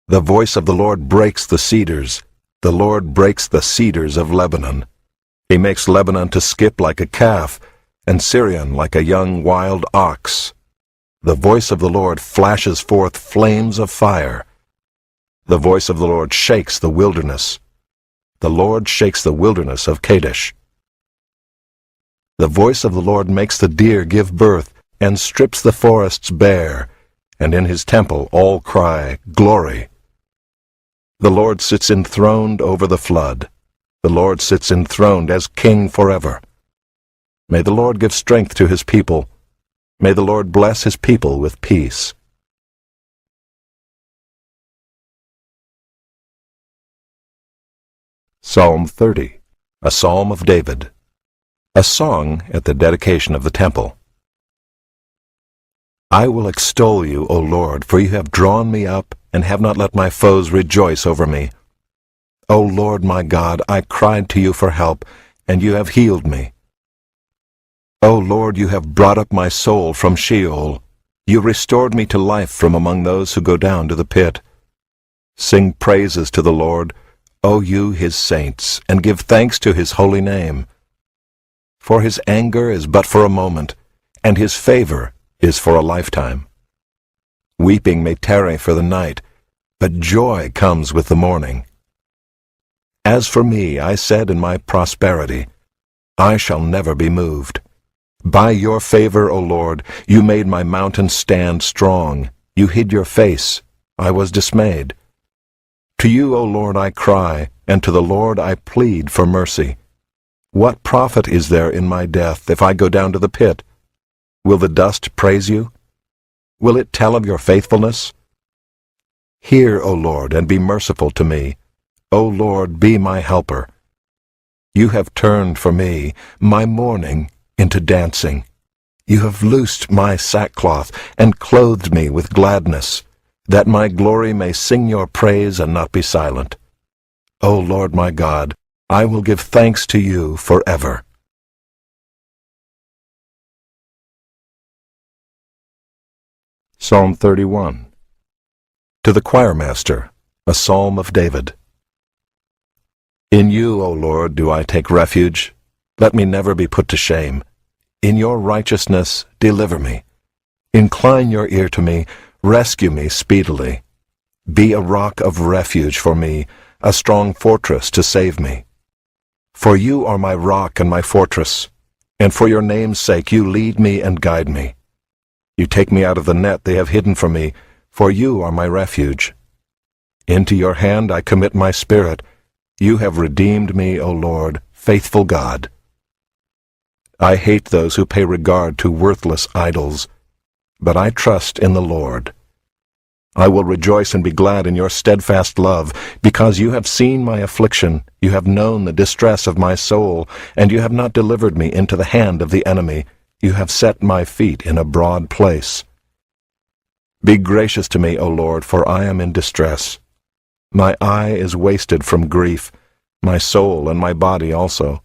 The voice of the Lord breaks the cedars. The Lord breaks the cedars of Lebanon. He makes Lebanon to skip like a calf, and Syrian like a young wild ox. The voice of the Lord flashes forth flames of fire. The voice of the Lord shakes the wilderness. The Lord shakes the wilderness of Kadesh. The voice of the Lord makes the deer give birth, and strips the forests bare, and in his temple all cry, Glory! The Lord sits enthroned over the flood. The Lord sits enthroned as King forever. May the Lord give strength to his people. May the Lord bless his people with peace. Psalm 30, a Psalm of David. A song at the dedication of the temple. I will extol you, O Lord, for you have drawn me up, and have not let my foes rejoice over me. O Lord my God, I cried to you for help, and you have healed me. O Lord, you have brought up my soul from Sheol. You restored me to life from among those who go down to the pit. Sing praises to the Lord, O you his saints, and give thanks to his holy name. For his anger is but for a moment, and his favor is for a lifetime. Weeping may tarry for the night, but joy comes with the morning. As for me, I said in my prosperity, I shall never be moved. By your favor, O Lord, you made my mountain stand strong. You hid your face. I was dismayed. To you, O Lord, I cry, and to the Lord I plead for mercy. What profit is there in my death if I go down to the pit? Will the dust praise you? Will it tell of your faithfulness? Hear, O Lord, and be merciful to me. O Lord, be my helper. You have turned for me my mourning into dancing. You have loosed my sackcloth and clothed me with gladness, that my glory may sing your praise and not be silent. O Lord my God, I will give thanks to you forever. Psalm 31. To the choirmaster, a psalm of David. In you, O Lord, do I take refuge. Let me never be put to shame. In your righteousness, deliver me. Incline your ear to me, rescue me speedily. Be a rock of refuge for me, a strong fortress to save me. For you are my rock and my fortress, and for your name's sake you lead me and guide me. You take me out of the net they have hidden for me, for you are my refuge. Into your hand I commit my spirit. You have redeemed me, O Lord, faithful God. I hate those who pay regard to worthless idols, but I trust in the Lord. I will rejoice and be glad in your steadfast love, because you have seen my affliction, you have known the distress of my soul, and you have not delivered me into the hand of the enemy. You have set my feet in a broad place. Be gracious to me, O Lord, for I am in distress. My eye is wasted from grief, my soul and my body also.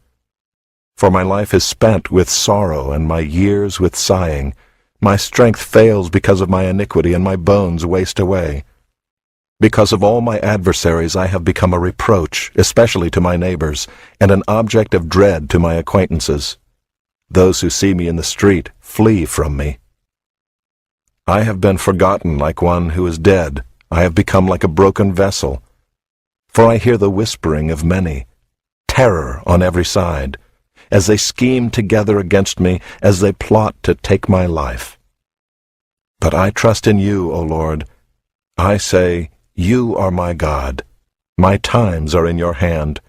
For my life is spent with sorrow, and my years with sighing. My strength fails because of my iniquity, and my bones waste away. Because of all my adversaries I have become a reproach, especially to my neighbors, and an object of dread to my acquaintances. Those who see me in the street flee from me. I have been forgotten like one who is dead. I have become like a broken vessel. For I hear the whispering of many, terror on every side, as they scheme together against me, as they plot to take my life. But I trust in you, O Lord. I say, you are my God. My times are in your hand.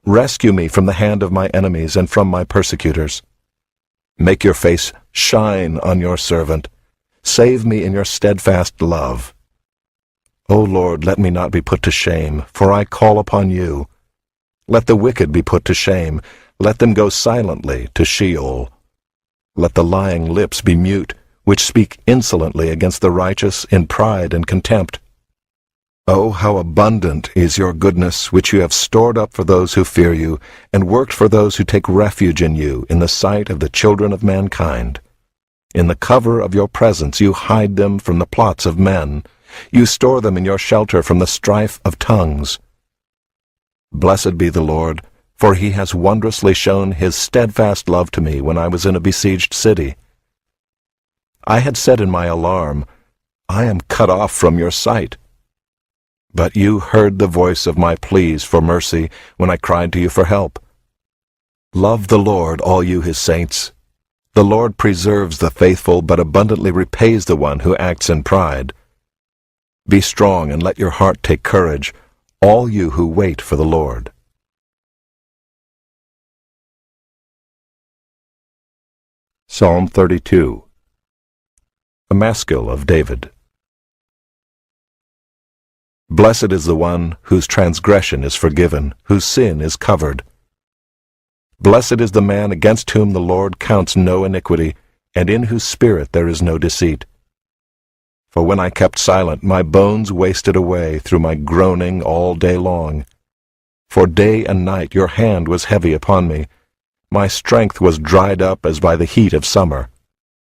Rescue me from the hand of my enemies and from my persecutors. Make your face shine on your servant. Save me in your steadfast love. O Lord, let me not be put to shame, for I call upon you. Let the wicked be put to shame. Let them go silently to Sheol. Let the lying lips be mute, which speak insolently against the righteous in pride and contempt. Oh, how abundant is your goodness, which you have stored up for those who fear you, and worked for those who take refuge in you in the sight of the children of mankind. In the cover of your presence you hide them from the plots of men. You store them in your shelter from the strife of tongues. Blessed be the Lord, for he has wondrously shown his steadfast love to me when I was in a besieged city. I had said in my alarm, I am cut off from your sight. But you heard the voice of my pleas for mercy when I cried to you for help. Love the Lord, all you his saints. The Lord preserves the faithful, but abundantly repays the one who acts in pride. Be strong and let your heart take courage, all you who wait for the Lord. Psalm 32. A Maskil of David. Blessed is the one whose transgression is forgiven, whose sin is covered. Blessed is the man against whom the Lord counts no iniquity, and in whose spirit there is no deceit. For when I kept silent, my bones wasted away through my groaning all day long. For day and night your hand was heavy upon me. My strength was dried up as by the heat of summer.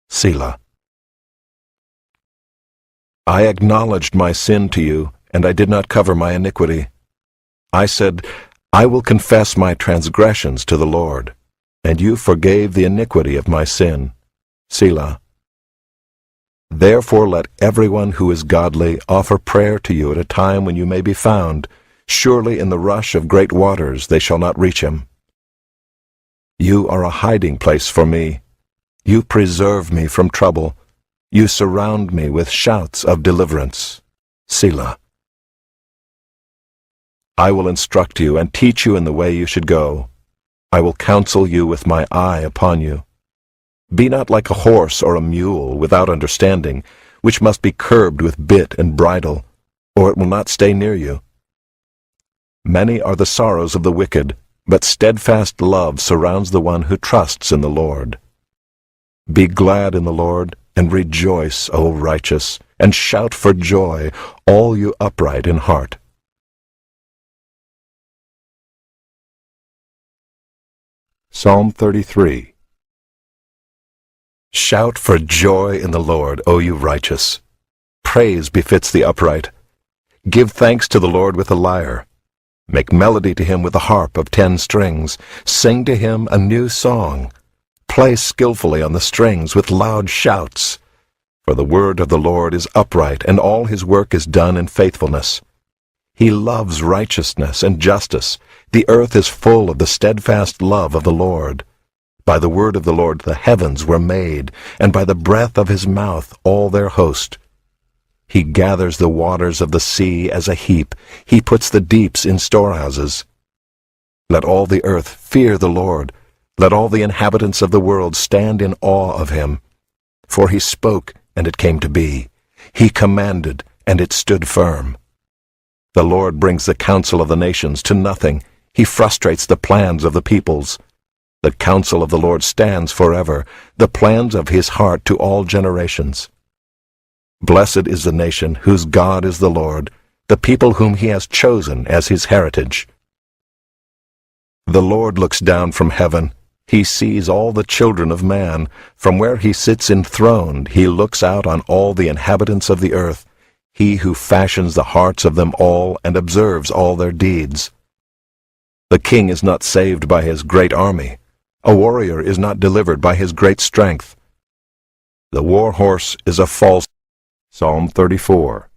Selah. I acknowledged my sin to you, and I did not cover my iniquity. I said, I will confess my transgressions to the Lord, and you forgave the iniquity of my sin. Selah. Therefore let everyone who is godly offer prayer to you at a time when you may be found. Surely in the rush of great waters they shall not reach him. You are a hiding place for me. You preserve me from trouble. You surround me with shouts of deliverance. Selah. I will instruct you and teach you in the way you should go. I will counsel you with my eye upon you. Be not like a horse or a mule without understanding, which must be curbed with bit and bridle, or it will not stay near you. Many are the sorrows of the wicked, but steadfast love surrounds the one who trusts in the Lord. Be glad in the Lord, and rejoice, O righteous, and shout for joy, all you upright in heart. Psalm 33. Shout for joy in the Lord, O you righteous. Praise befits the upright. Give thanks to the Lord with a lyre. Make melody to him with a harp of 10 strings. Sing to him a new song. Play skillfully on the strings with loud shouts. For the word of the Lord is upright, and all his work is done in faithfulness. He loves righteousness and justice. The earth is full of the steadfast love of the Lord. By the word of the Lord the heavens were made, and by the breath of his mouth all their host. He gathers the waters of the sea as a heap. He puts the deeps in storehouses. Let all the earth fear the Lord. Let all the inhabitants of the world stand in awe of him. For he spoke, and it came to be. He commanded, and it stood firm. The Lord brings the counsel of the nations to nothing. He frustrates the plans of the peoples. The counsel of the Lord stands forever, the plans of his heart to all generations. Blessed is the nation whose God is the Lord, the people whom he has chosen as his heritage. The Lord looks down from heaven. He sees all the children of man. From where he sits enthroned, he looks out on all the inhabitants of the earth, he who fashions the hearts of them all and observes all their deeds. The king is not saved by his great army. A warrior is not delivered by his great strength. The war horse is a false. Psalm 34.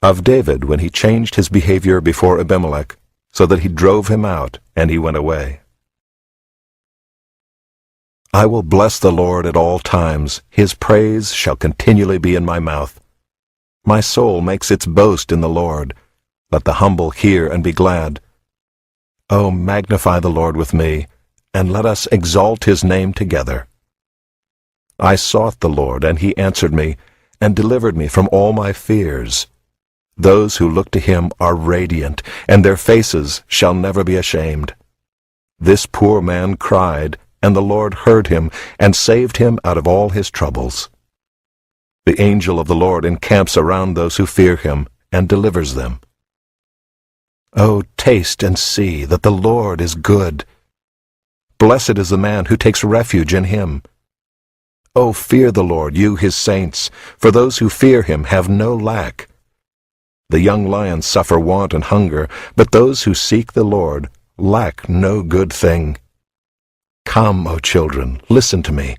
Of David when he changed his behavior before Abimelech, so that he drove him out, and he went away. I will bless the Lord at all times. His praise shall continually be in my mouth. My soul makes its boast in the Lord. Let the humble hear and be glad. O magnify the Lord with me, and let us exalt his name together. I sought the Lord, and he answered me, and delivered me from all my fears. Those who look to him are radiant, and their faces shall never be ashamed. This poor man cried, and the Lord heard him, and saved him out of all his troubles. The angel of the Lord encamps around those who fear him, and delivers them. O taste and see that the Lord is good. Blessed is the man who takes refuge in him. O fear the Lord, you his saints, for those who fear him have no lack. The young lions suffer want and hunger, but those who seek the Lord lack no good thing. Come, O children, listen to me.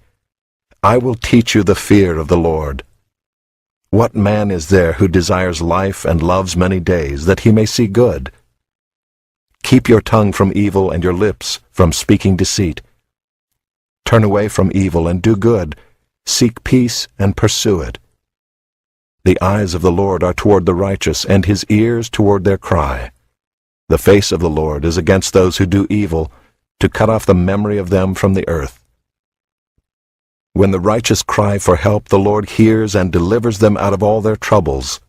I will teach you the fear of the Lord. What man is there who desires life and loves many days, that he may see good? Keep your tongue from evil and your lips from speaking deceit. Turn away from evil and do good. Seek peace and pursue it. The eyes of the Lord are toward the righteous, and his ears toward their cry. The face of the Lord is against those who do evil, to cut off the memory of them from the earth. When the righteous cry for help, the Lord hears and delivers them out of all their troubles.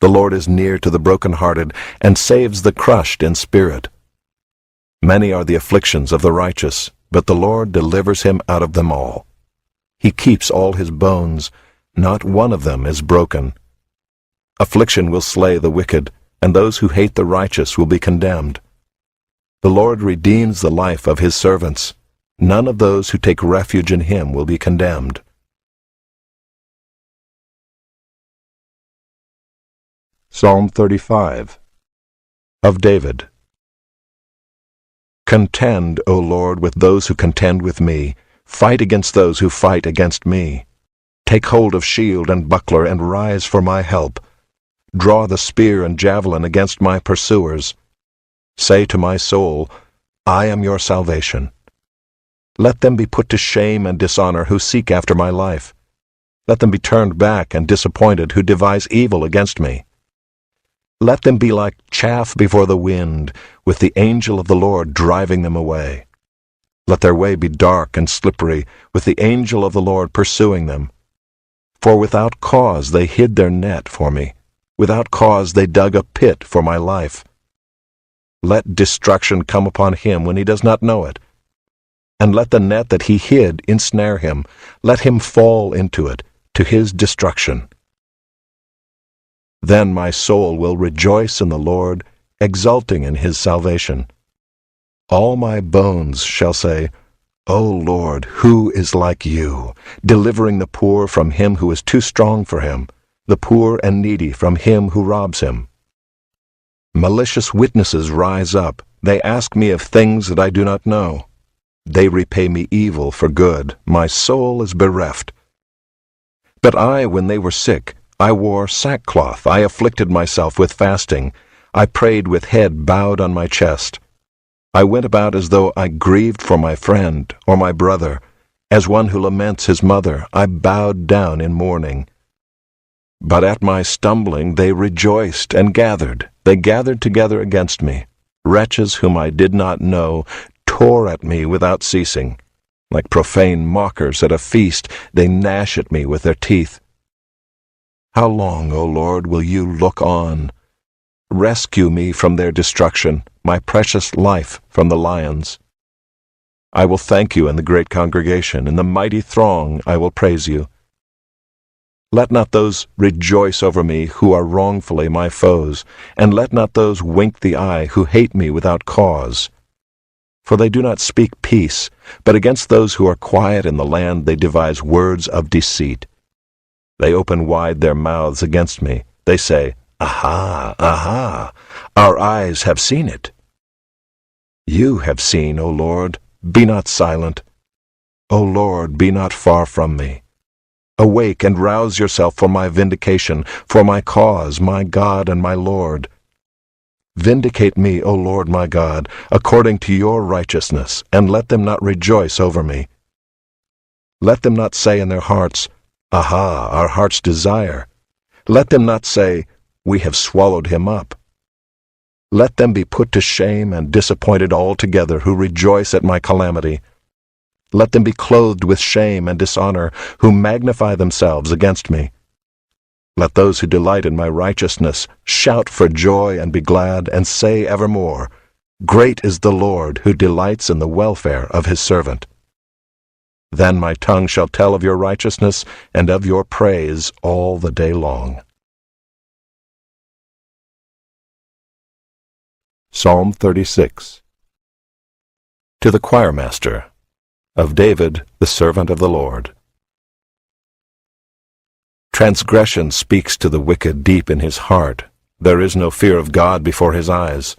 The Lord is near to the brokenhearted, and saves the crushed in spirit. Many are the afflictions of the righteous, but the Lord delivers him out of them all. He keeps all his bones, not one of them is broken. Affliction will slay the wicked, and those who hate the righteous will be condemned. The Lord redeems the life of his servants. None of those who take refuge in him will be condemned. Psalm 35. Of David. Contend, O Lord, with those who contend with me. Fight against those who fight against me. Take hold of shield and buckler, and rise for my help. Draw the spear and javelin against my pursuers. Say to my soul, I am your salvation. Let them be put to shame and dishonor who seek after my life. Let them be turned back and disappointed who devise evil against me. Let them be like chaff before the wind, with the angel of the Lord driving them away. Let their way be dark and slippery, with the angel of the Lord pursuing them. For without cause they hid their net for me. Without cause they dug a pit for my life. Let destruction come upon him when he does not know it. And let the net that he hid ensnare him. Let him fall into it, to his destruction. Then my soul will rejoice in the Lord, exulting in his salvation. All my bones shall say, O Lord, who is like you, delivering the poor from him who is too strong for him, the poor and needy from him who robs him. Malicious witnesses rise up. They ask me of things that I do not know. They repay me evil for good. My soul is bereft. But I, when they were sick, I wore sackcloth. I afflicted myself with fasting. I prayed with head bowed on my chest. I went about as though I grieved for my friend or my brother. As one who laments his mother, I bowed down in mourning. But at my stumbling they rejoiced and gathered. They gathered together against me. Wretches whom I did not know tore at me without ceasing. Like profane mockers at a feast, they gnash at me with their teeth. How long, O Lord, will you look on? Rescue me from their destruction, my precious life from the lions. I will thank you in the great congregation. In the mighty throng I will praise you. Let not those rejoice over me who are wrongfully my foes, and let not those wink the eye who hate me without cause. For they do not speak peace, but against those who are quiet in the land they devise words of deceit. They open wide their mouths against me. They say, Aha, aha, our eyes have seen it. You have seen, O Lord, be not silent. O Lord, be not far from me. Awake and rouse yourself for my vindication, for my cause, my God and my Lord. Vindicate me, O Lord my God, according to your righteousness, and let them not rejoice over me. Let them not say in their hearts, Aha, our heart's desire. Let them not say, We have swallowed him up. Let them be put to shame and disappointed altogether who rejoice at my calamity. Let them be clothed with shame and dishonor who magnify themselves against me. Let those who delight in my righteousness shout for joy and be glad, and say evermore, Great is the Lord who delights in the welfare of his servant. Then my tongue shall tell of your righteousness and of your praise all the day long. Psalm 36. To the choirmaster, of David, the servant of the Lord. Transgression speaks to the wicked deep in his heart. There is no fear of God before his eyes.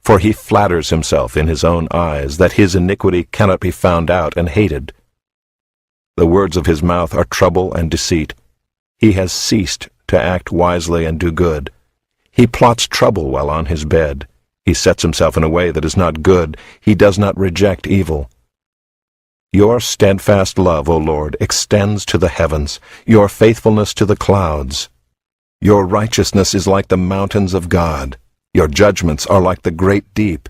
For he flatters himself in his own eyes that his iniquity cannot be found out and hated. The words of his mouth are trouble and deceit. He has ceased to act wisely and do good. He plots trouble while on his bed. He sets himself in a way that is not good. He does not reject evil. Your steadfast love, O Lord, extends to the heavens, your faithfulness to the clouds. Your righteousness is like the mountains of God. Your judgments are like the great deep.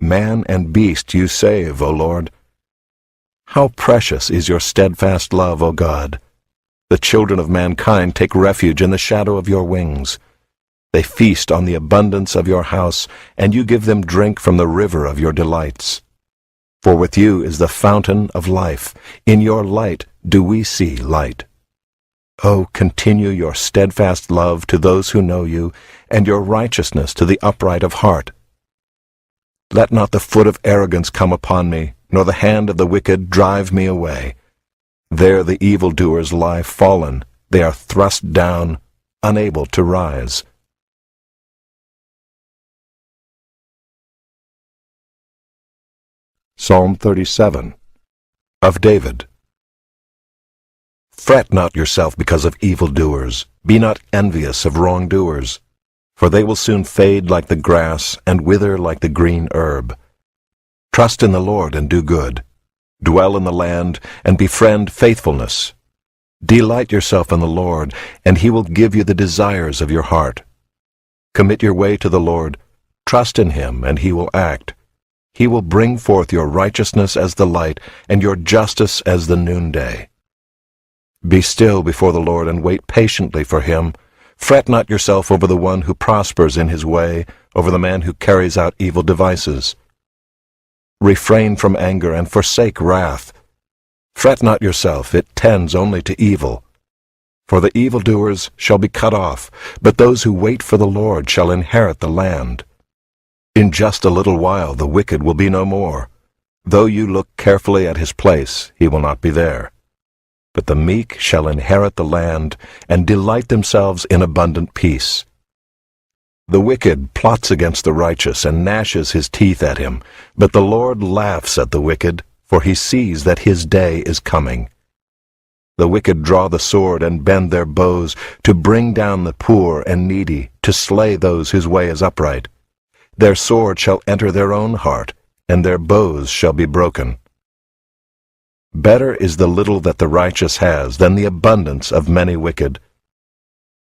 Man and beast you save, O Lord. How precious is your steadfast love, O God! The children of mankind take refuge in the shadow of your wings. They feast on the abundance of your house, and you give them drink from the river of your delights. For with you is the fountain of life. In your light do we see light. Oh, continue your steadfast love to those who know you, and your righteousness to the upright of heart. Let not the foot of arrogance come upon me, nor the hand of the wicked drive me away. There the evildoers lie fallen. They are thrust down, unable to rise. Psalm 37. Of David. Fret not yourself because of evildoers. Be not envious of wrongdoers, for they will soon fade like the grass and wither like the green herb. Trust in the Lord and do good. Dwell in the land and befriend faithfulness. Delight yourself in the Lord, and he will give you the desires of your heart. Commit your way to the Lord. Trust in him, and he will act. He will bring forth your righteousness as the light, and your justice as the noonday. Be still before the Lord, and wait patiently for him. Fret not yourself over the one who prospers in his way, over the man who carries out evil devices. Refrain from anger and forsake wrath. Fret not yourself, it tends only to evil. For the evildoers shall be cut off, but those who wait for the Lord shall inherit the land. In just a little while the wicked will be no more. Though you look carefully at his place, he will not be there. But the meek shall inherit the land, and delight themselves in abundant peace. The wicked plots against the righteous, and gnashes his teeth at him. But the Lord laughs at the wicked, for he sees that his day is coming. The wicked draw the sword and bend their bows, to bring down the poor and needy, to slay those whose way is upright. Their sword shall enter their own heart, and their bows shall be broken. Better is the little that the righteous has than the abundance of many wicked.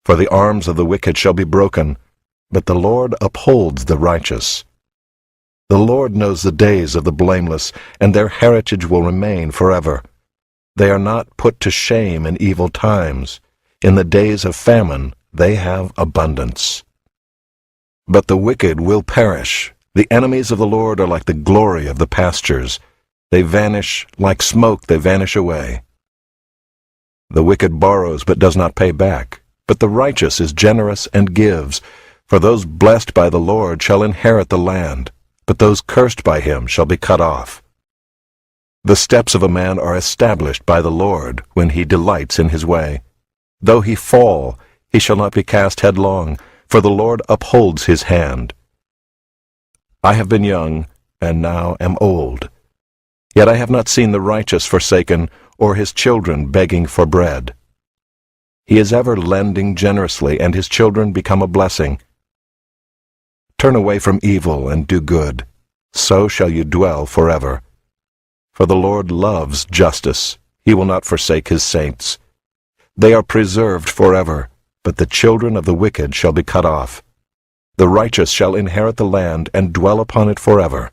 For the arms of the wicked shall be broken, but the Lord upholds the righteous. The Lord knows the days of the blameless, and their heritage will remain forever. They are not put to shame in evil times. In the days of famine they have abundance. But the wicked will perish. The enemies of the Lord are like the glory of the pastures. They vanish like smoke, they vanish away. The wicked borrows but does not pay back, but the righteous is generous and gives. For those blessed by the Lord shall inherit the land, but those cursed by him shall be cut off. The steps of a man are established by the Lord when he delights in his way. Though he fall, he shall not be cast headlong, for the Lord upholds his hand. I have been young, and now am old. Yet I have not seen the righteous forsaken, or his children begging for bread. He is ever lending generously, and his children become a blessing. Turn away from evil and do good, so shall you dwell forever. For the Lord loves justice, he will not forsake his saints. They are preserved forever, but the children of the wicked shall be cut off. The righteous shall inherit the land and dwell upon it forever.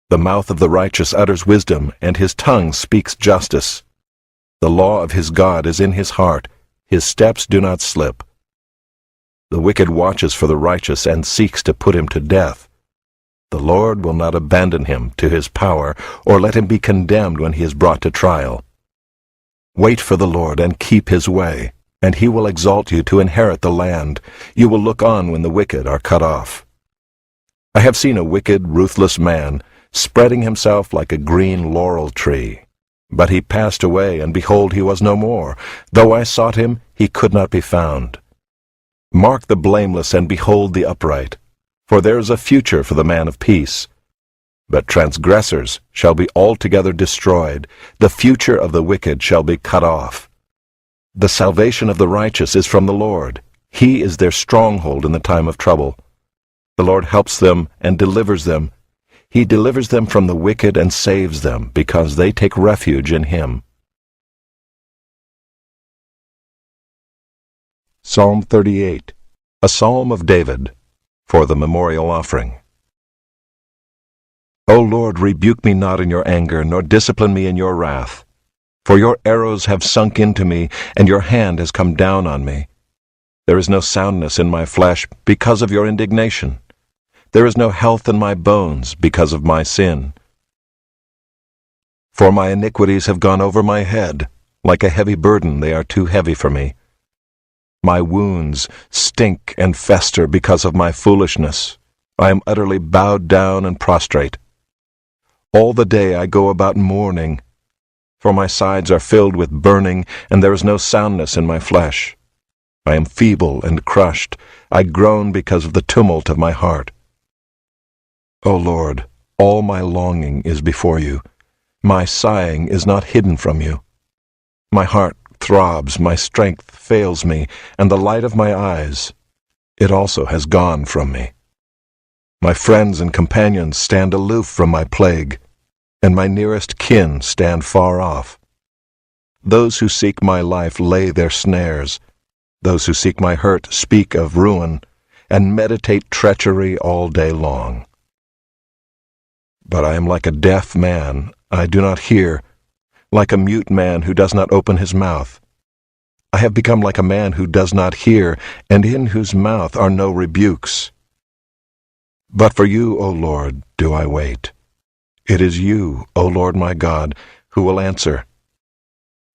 The mouth of the righteous utters wisdom, and his tongue speaks justice. The law of his God is in his heart, his steps do not slip. The wicked watches for the righteous and seeks to put him to death. The Lord will not abandon him to his power, or let him be condemned when he is brought to trial. Wait for the Lord and keep his way, and he will exalt you to inherit the land. You will look on when the wicked are cut off. I have seen a wicked, ruthless man, spreading himself like a green laurel tree. But he passed away, and behold, he was no more. Though I sought him, he could not be found. Mark the blameless and behold the upright, for there is a future for the man of peace. But transgressors shall be altogether destroyed, the future of the wicked shall be cut off. The salvation of the righteous is from the Lord. He is their stronghold in the time of trouble. The Lord helps them and delivers them. He delivers them from the wicked and saves them, because they take refuge in him. Psalm 38, a psalm of David, for the memorial offering. O Lord, rebuke me not in your anger, nor discipline me in your wrath. For your arrows have sunk into me, and your hand has come down on me. There is no soundness in my flesh because of your indignation. There is no health in my bones because of my sin. For my iniquities have gone over my head. Like a heavy burden, they are too heavy for me. My wounds stink and fester because of my foolishness. I am utterly bowed down and prostrate. All the day I go about mourning, for my sides are filled with burning, and there is no soundness in my flesh. I am feeble and crushed. I groan because of the tumult of my heart. O Lord, all my longing is before you. My sighing is not hidden from you. My heart throbs, my strength fails me, and the light of my eyes, it also has gone from me. My friends and companions stand aloof from my plague, and my nearest kin stand far off. Those who seek my life lay their snares. Those who seek my hurt speak of ruin, and meditate treachery all day long. But I am like a deaf man, I do not hear, like a mute man who does not open his mouth. I have become like a man who does not hear, and in whose mouth are no rebukes. But for you, O Lord, do I wait. It is you, O Lord my God, who will answer.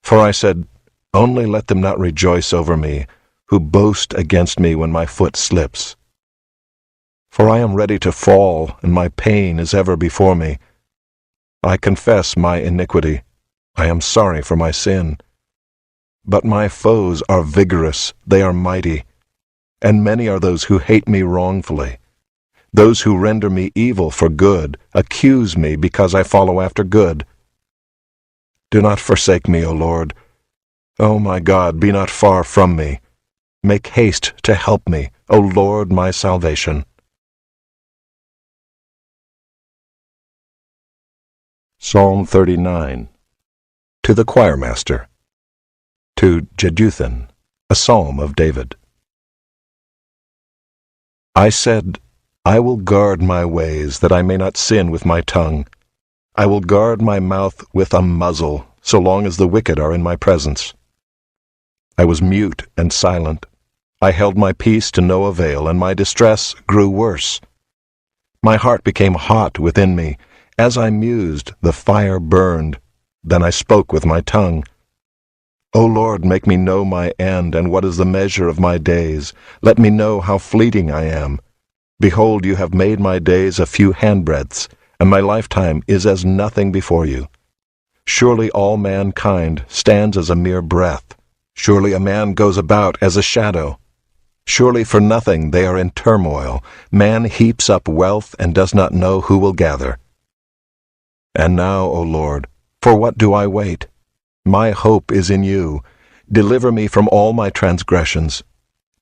For I said, only let them not rejoice over me, who boast against me when my foot slips. For I am ready to fall, and my pain is ever before me. I confess my iniquity. I am sorry for my sin. But my foes are vigorous, they are mighty, and many are those who hate me wrongfully. Those who render me evil for good accuse me because I follow after good. Do not forsake me, O Lord. O my God, be not far from me. Make haste to help me, O Lord, my salvation. Psalm 39. To the choirmaster. To Jeduthun, a psalm of David. I said, I will guard my ways, that I may not sin with my tongue. I will guard my mouth with a muzzle, so long as the wicked are in my presence. I was mute and silent. I held my peace to no avail, and my distress grew worse. My heart became hot within me. As I mused, the fire burned. Then I spoke with my tongue. O Lord, make me know my end, and what is the measure of my days. Let me know how fleeting I am. Behold, you have made my days a few handbreadths, and my lifetime is as nothing before you. Surely all mankind stands as a mere breath. Surely a man goes about as a shadow. Surely for nothing they are in turmoil. Man heaps up wealth and does not know who will gather. And now, O Lord, for what do I wait? My hope is in you. Deliver me from all my transgressions.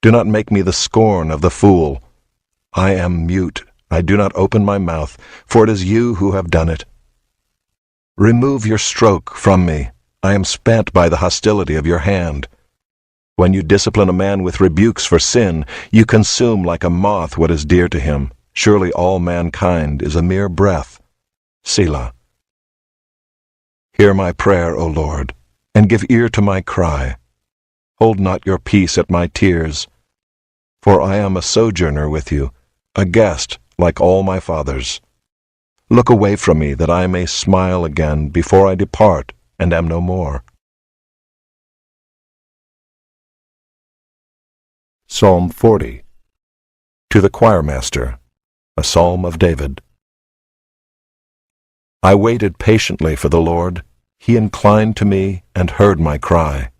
Do not make me the scorn of the fool. I am mute. I do not open my mouth, for it is you who have done it. Remove your stroke from me. I am spent by the hostility of your hand. When you discipline a man with rebukes for sin, you consume like a moth what is dear to him. Surely all mankind is a mere breath. Selah. Hear my prayer, O Lord, and give ear to my cry. Hold not your peace at my tears. For I am a sojourner with you, a guest like all my fathers. Look away from me, that I may smile again before I depart and am no more. Psalm 40. To the choirmaster, a psalm of David. I waited patiently for the Lord. He inclined to me and heard my cry.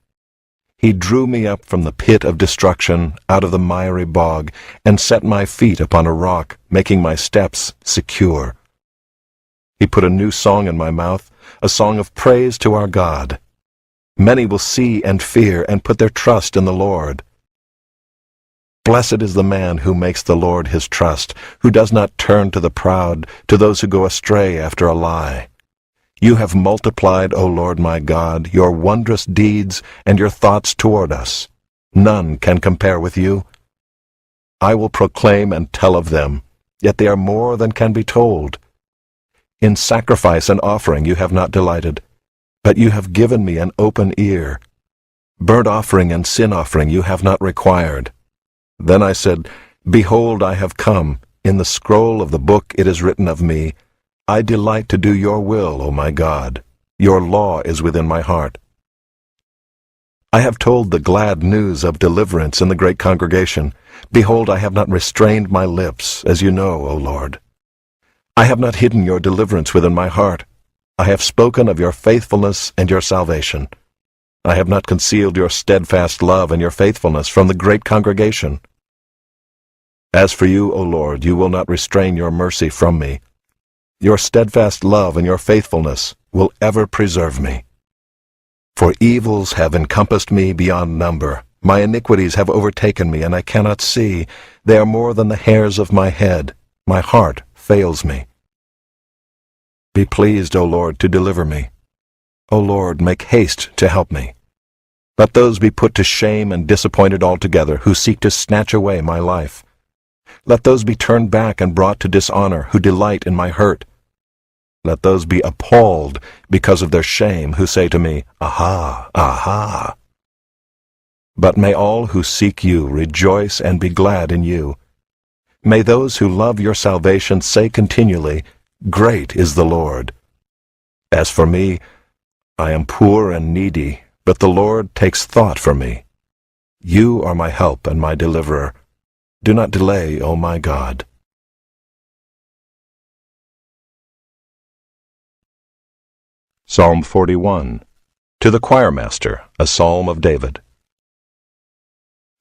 He drew me up from the pit of destruction, out of the miry bog, and set my feet upon a rock, making my steps secure. He put a new song in my mouth, a song of praise to our God. Many will see and fear and put their trust in the Lord. Blessed is the man who makes the Lord his trust, who does not turn to the proud, to those who go astray after a lie. You have multiplied, O Lord my God, your wondrous deeds and your thoughts toward us. None can compare with you. I will proclaim and tell of them, yet they are more than can be told. In sacrifice and offering you have not delighted, but you have given me an open ear. Burnt offering and sin offering you have not required. Then I said, Behold, I have come. In the scroll of the book it is written of me, I delight to do your will, O my God. Your law is within my heart. I have told the glad news of deliverance in the great congregation. Behold, I have not restrained my lips, as you know, O Lord. I have not hidden your deliverance within my heart. I have spoken of your faithfulness and your salvation. I have not concealed your steadfast love and your faithfulness from the great congregation. As for you, O Lord, you will not restrain your mercy from me. Your steadfast love and your faithfulness will ever preserve me. For evils have encompassed me beyond number. My iniquities have overtaken me, and I cannot see. They are more than the hairs of my head. My heart fails me. Be pleased, O Lord, to deliver me. O Lord, make haste to help me. Let those be put to shame and disappointed altogether who seek to snatch away my life. Let those be turned back and brought to dishonor who delight in my hurt. Let those be appalled because of their shame who say to me, Aha, aha. But may all who seek you rejoice and be glad in you. May those who love your salvation say continually, Great is the Lord. As for me, I am poor and needy, but the Lord takes thought for me. You are my help and my deliverer. Do not delay, O my God. Psalm 41. To the choirmaster, a psalm of David.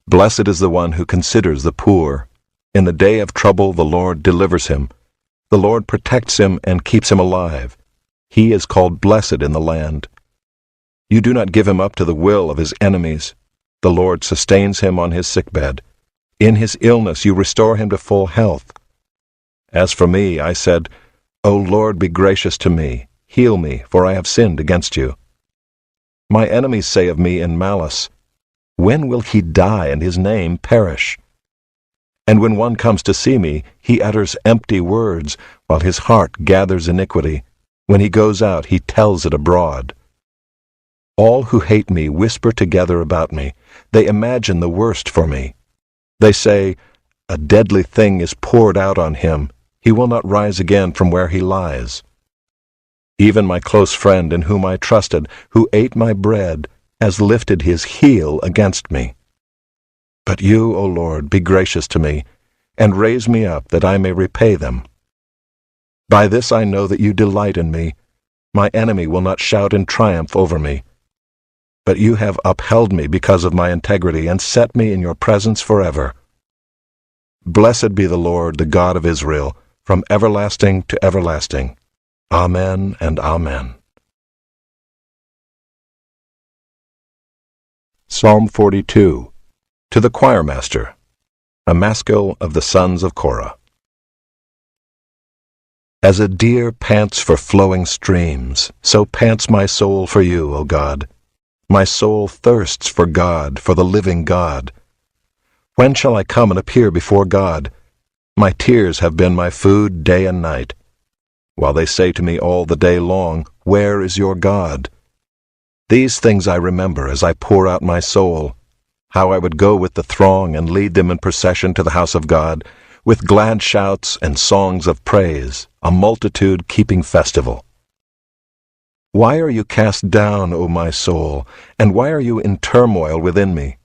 Blessed is the one who considers the poor. In the day of trouble the Lord delivers him. The Lord protects him and keeps him alive. He is called blessed in the land. You do not give him up to the will of his enemies. The Lord sustains him on his sickbed. In his illness you restore him to full health. As for me, I said, O Lord, be gracious to me. Heal me, for I have sinned against you. My enemies say of me in malice, When will he die and his name perish? And when one comes to see me, he utters empty words, while his heart gathers iniquity. When he goes out, he tells it abroad. All who hate me whisper together about me. They imagine the worst for me. They say, A deadly thing is poured out on him. He will not rise again from where he lies. Even my close friend in whom I trusted, who ate my bread, has lifted his heel against me. But you, O Lord, be gracious to me, and raise me up that I may repay them. By this I know that you delight in me. My enemy will not shout in triumph over me. But you have upheld me because of my integrity, and set me in your presence forever. Blessed be the Lord, the God of Israel, from everlasting to everlasting. Amen and Amen. Psalm 42. To the choirmaster, a maskil of the sons of Korah. As a deer pants for flowing streams, so pants my soul for you, O God. My soul thirsts for God, for the living God. When shall I come and appear before God? My tears have been my food day and night, while they say to me all the day long, Where is your God? These things I remember as I pour out my soul, how I would go with the throng and lead them in procession to the house of God, with glad shouts and songs of praise, a multitude keeping festival. Why are you cast down, O my soul, and why are you in turmoil within me?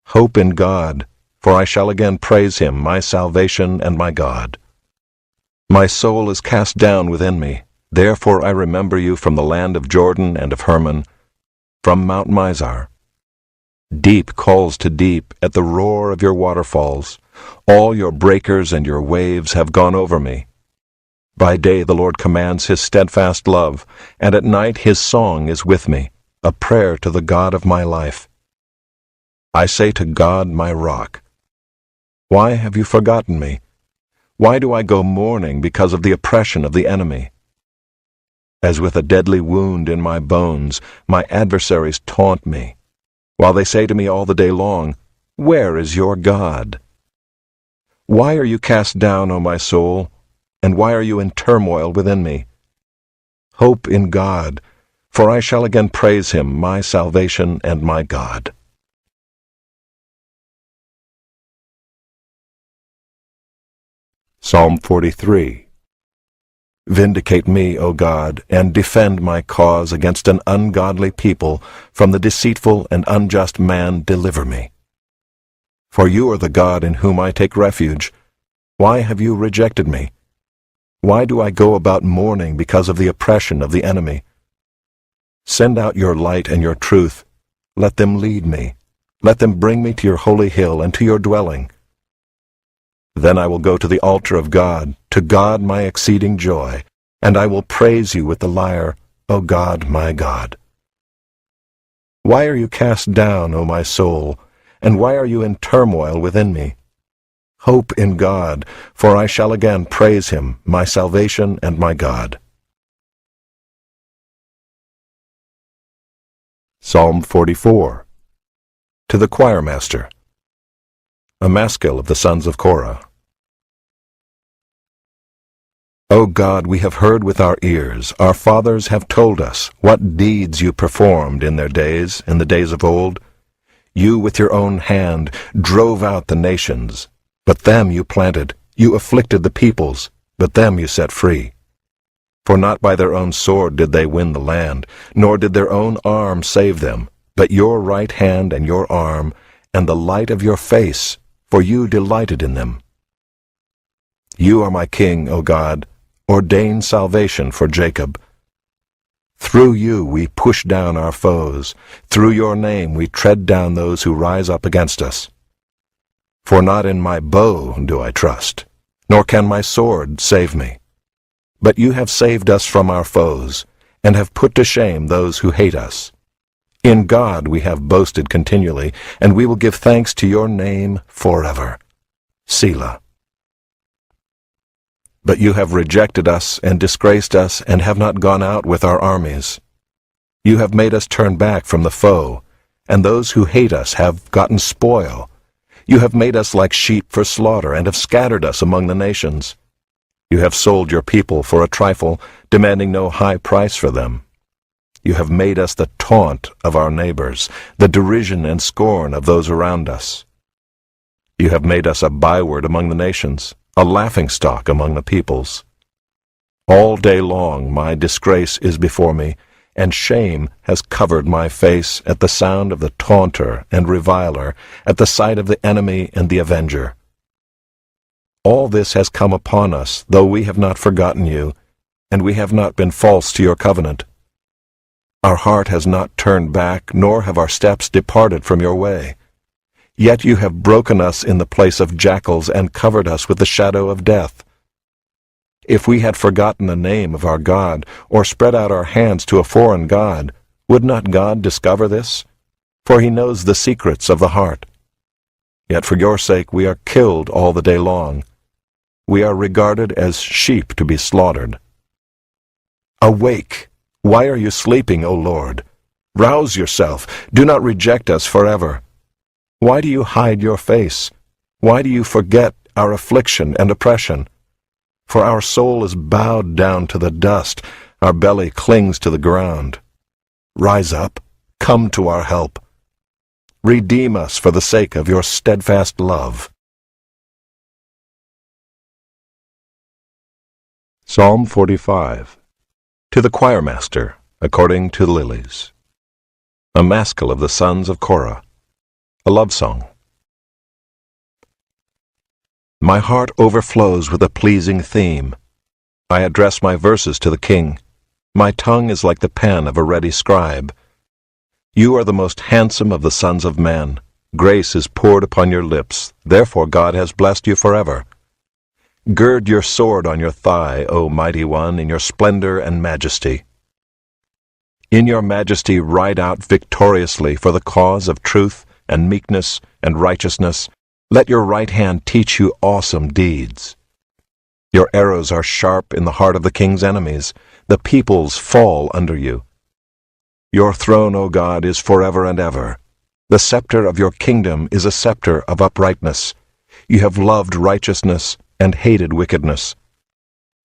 Hope in God, for I shall again praise him, my salvation and my God. My soul is cast down within me, therefore I remember you from the land of Jordan and of Hermon, from Mount Mizar. Deep calls to deep at the roar of your waterfalls. All your breakers and your waves have gone over me. By day the Lord commands his steadfast love, and at night his song is with me, a prayer to the God of my life. I say to God, my rock, Why have you forgotten me? Why do I go mourning because of the oppression of the enemy? As with a deadly wound in my bones, my adversaries taunt me, while they say to me all the day long, Where is your God? Why are you cast down, O my soul, and why are you in turmoil within me? Hope in God, for I shall again praise him, my salvation and my God. Psalm 43. Vindicate me, O God, and defend my cause against an ungodly people. From the deceitful and unjust man deliver me. For you are the God in whom I take refuge. Why have you rejected me? Why do I go about mourning because of the oppression of the enemy? Send out your light and your truth. Let them lead me. Let them bring me to your holy hill and to your dwelling. Then I will go to the altar of God, to God my exceeding joy, and I will praise you with the lyre, O God, my God. Why are you cast down, O my soul, and why are you in turmoil within me? Hope in God, for I shall again praise him, my salvation and my God. Psalm 44. To the choirmaster, a maskil of the sons of Korah. O God, we have heard with our ears, our fathers have told us, what deeds you performed in the days of old. You with your own hand drove out the nations, but them you planted. You afflicted the peoples, but them you set free. For not by their own sword did they win the land, nor did their own arm save them, but your right hand and your arm, and the light of your face, for you delighted in them. You are my King, O God. Ordain salvation for Jacob. Through you we push down our foes. Through your name we tread down those who rise up against us. For not in my bow do I trust, nor can my sword save me. But you have saved us from our foes, and have put to shame those who hate us. In God we have boasted continually, and we will give thanks to your name forever. Selah. But you have rejected us and disgraced us, and have not gone out with our armies. You have made us turn back from the foe, and those who hate us have gotten spoil. You have made us like sheep for slaughter, and have scattered us among the nations. You have sold your people for a trifle, demanding no high price for them. You have made us the taunt of our neighbors, the derision and scorn of those around us. You have made us a byword among the nations, a laughingstock among the peoples. All day long my disgrace is before me, and shame has covered my face at the sound of the taunter and reviler, at the sight of the enemy and the avenger. All this has come upon us, though we have not forgotten you, and we have not been false to your covenant. Our heart has not turned back, nor have our steps departed from your way. Yet you have broken us in the place of jackals and covered us with the shadow of death. If we had forgotten the name of our God, or spread out our hands to a foreign god, would not God discover this? For he knows the secrets of the heart. Yet for your sake we are killed all the day long. We are regarded as sheep to be slaughtered. Awake! Why are you sleeping, O Lord? Rouse yourself. Do not reject us forever. Why do you hide your face? Why do you forget our affliction and oppression? For our soul is bowed down to the dust, our belly clings to the ground. Rise up, come to our help. Redeem us for the sake of your steadfast love. Psalm 45. To the choirmaster, according to lilies. A maskil of the sons of Korah. A love song. My heart overflows with a pleasing theme. I address my verses to the king. My tongue is like the pen of a ready scribe. You are the most handsome of the sons of men. Grace is poured upon your lips, therefore God has blessed you forever. Gird your sword on your thigh, O mighty one, in your splendor and majesty. In your majesty ride out victoriously for the cause of truth and meekness and righteousness. Let your right hand teach you awesome deeds. Your arrows are sharp in the heart of the king's enemies. The peoples fall under you. Your throne, O God, is forever and ever. The scepter of your kingdom is a scepter of uprightness. You have loved righteousness and hated wickedness.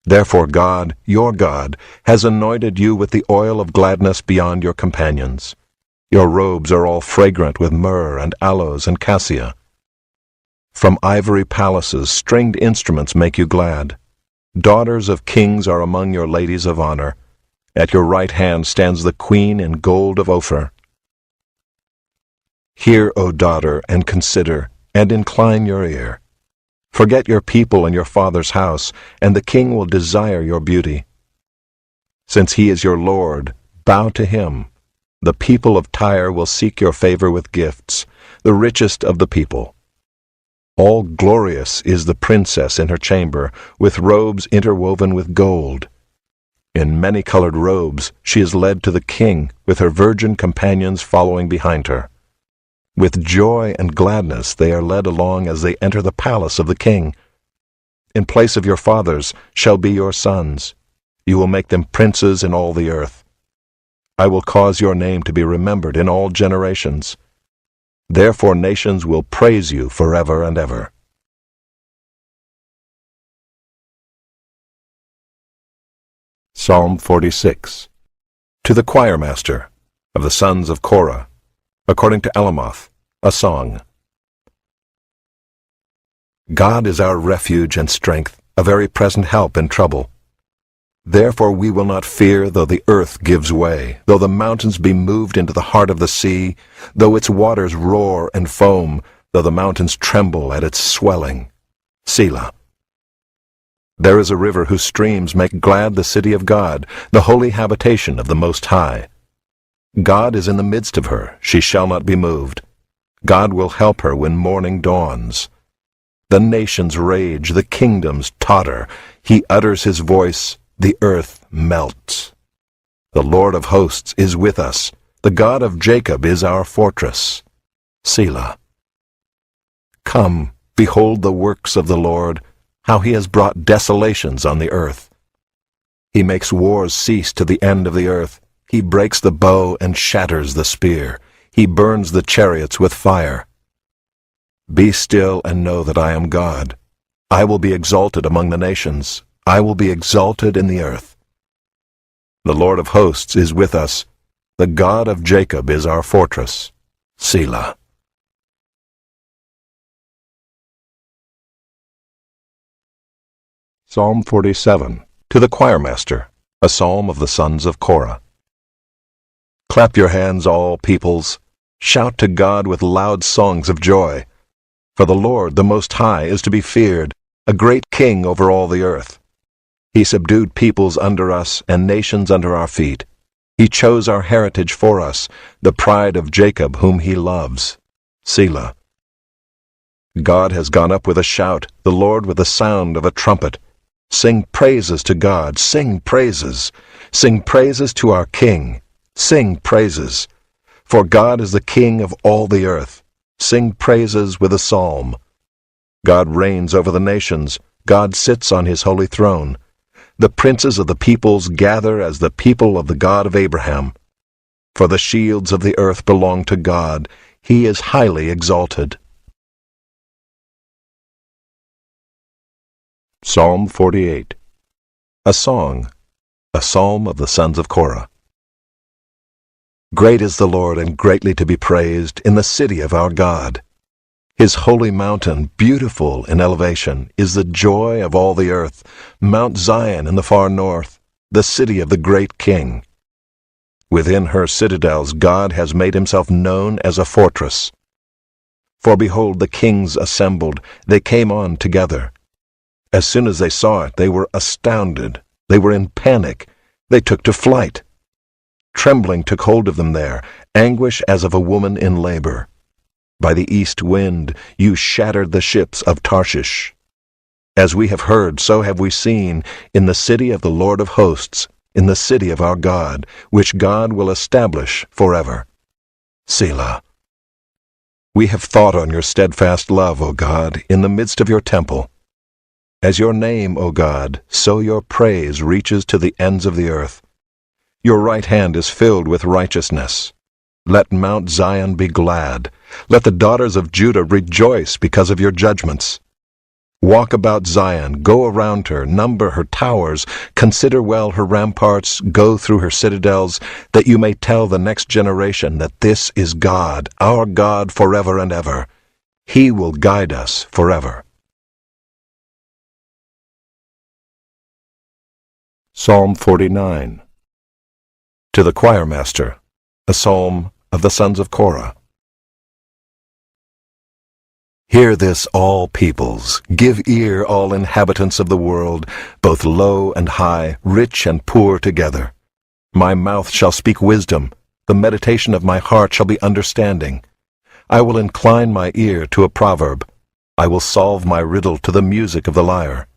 Therefore God, your God, has anointed you with the oil of gladness beyond your companions. Your robes are all fragrant with myrrh and aloes and cassia. From ivory palaces stringed instruments make you glad. Daughters of kings are among your ladies of honor. At your right hand stands the queen in gold of Ophir. Hear, O daughter, and consider, and incline your ear. Forget your people and your father's house, and the king will desire your beauty. Since he is your Lord, bow to him. The people of Tyre will seek your favor with gifts, the richest of the people. All glorious is the princess in her chamber, with robes interwoven with gold. In many-colored robes she is led to the king, with her virgin companions following behind her. With joy and gladness they are led along as they enter the palace of the king. In place of your fathers shall be your sons. You will make them princes in all the earth. I will cause your name to be remembered in all generations. Therefore nations will praise you forever and ever. Psalm 46. To the choirmaster of the sons of Korah, according to Alamoth, a song. God is our refuge and strength, a very present help in trouble. Therefore we will not fear, though the earth gives way, though the mountains be moved into the heart of the sea, though its waters roar and foam, though the mountains tremble at its swelling. Selah. There is a river whose streams make glad the city of God, the holy habitation of the Most High. God is in the midst of her, she shall not be moved. God will help her when morning dawns. The nations rage, the kingdoms totter. He utters his voice, the earth melts. The Lord of hosts is with us. The God of Jacob is our fortress. Selah. Come, behold the works of the Lord, how he has brought desolations on the earth. He makes wars cease to the end of the earth. He breaks the bow and shatters the spear. He burns the chariots with fire. Be still and know that I am God. I will be exalted among the nations. I will be exalted in the earth. The Lord of hosts is with us. The God of Jacob is our fortress. Selah. Psalm 47. To the choirmaster, a psalm of the sons of Korah. Clap your hands, all peoples. Shout to God with loud songs of joy. For the Lord, the Most High, is to be feared, a great king over all the earth. He subdued peoples under us and nations under our feet. He chose our heritage for us, the pride of Jacob whom he loves. Selah. God has gone up with a shout, the Lord with the sound of a trumpet. Sing praises to God, sing praises. Sing praises to our King. Sing praises. For God is the King of all the earth. Sing praises with a psalm. God reigns over the nations. God sits on his holy throne. The princes of the peoples gather as the people of the God of Abraham. For the shields of the earth belong to God. He is highly exalted. Psalm 48. A song, a psalm of the sons of Korah. Great is the Lord and greatly to be praised in the city of our God. His holy mountain, beautiful in elevation, is the joy of all the earth, Mount Zion in the far north, the city of the great King. Within her citadels God has made himself known as a fortress. For behold, the kings assembled, they came on together. As soon as they saw it, they were astounded. They were in panic. They took to flight. Trembling took hold of them there, anguish as of a woman in labor. By the east wind you shattered the ships of Tarshish. As we have heard, so have we seen, in the city of the Lord of hosts, in the city of our God, which God will establish forever. Selah. We have thought on your steadfast love, O God, in the midst of your temple. As your name, O God, so your praise reaches to the ends of the earth. Your right hand is filled with righteousness. Let Mount Zion be glad. Let the daughters of Judah rejoice because of your judgments. Walk about Zion, go around her, number her towers, consider well her ramparts, go through her citadels, that you may tell the next generation that this is God, our God forever and ever. He will guide us forever. Psalm 49. To the choirmaster, a psalm of the sons of Korah. Hear this, all peoples. Give ear, all inhabitants of the world, both low and high, rich and poor together. My mouth shall speak wisdom. The meditation of my heart shall be understanding. I will incline my ear to a proverb. I will solve my riddle to the music of the lyre.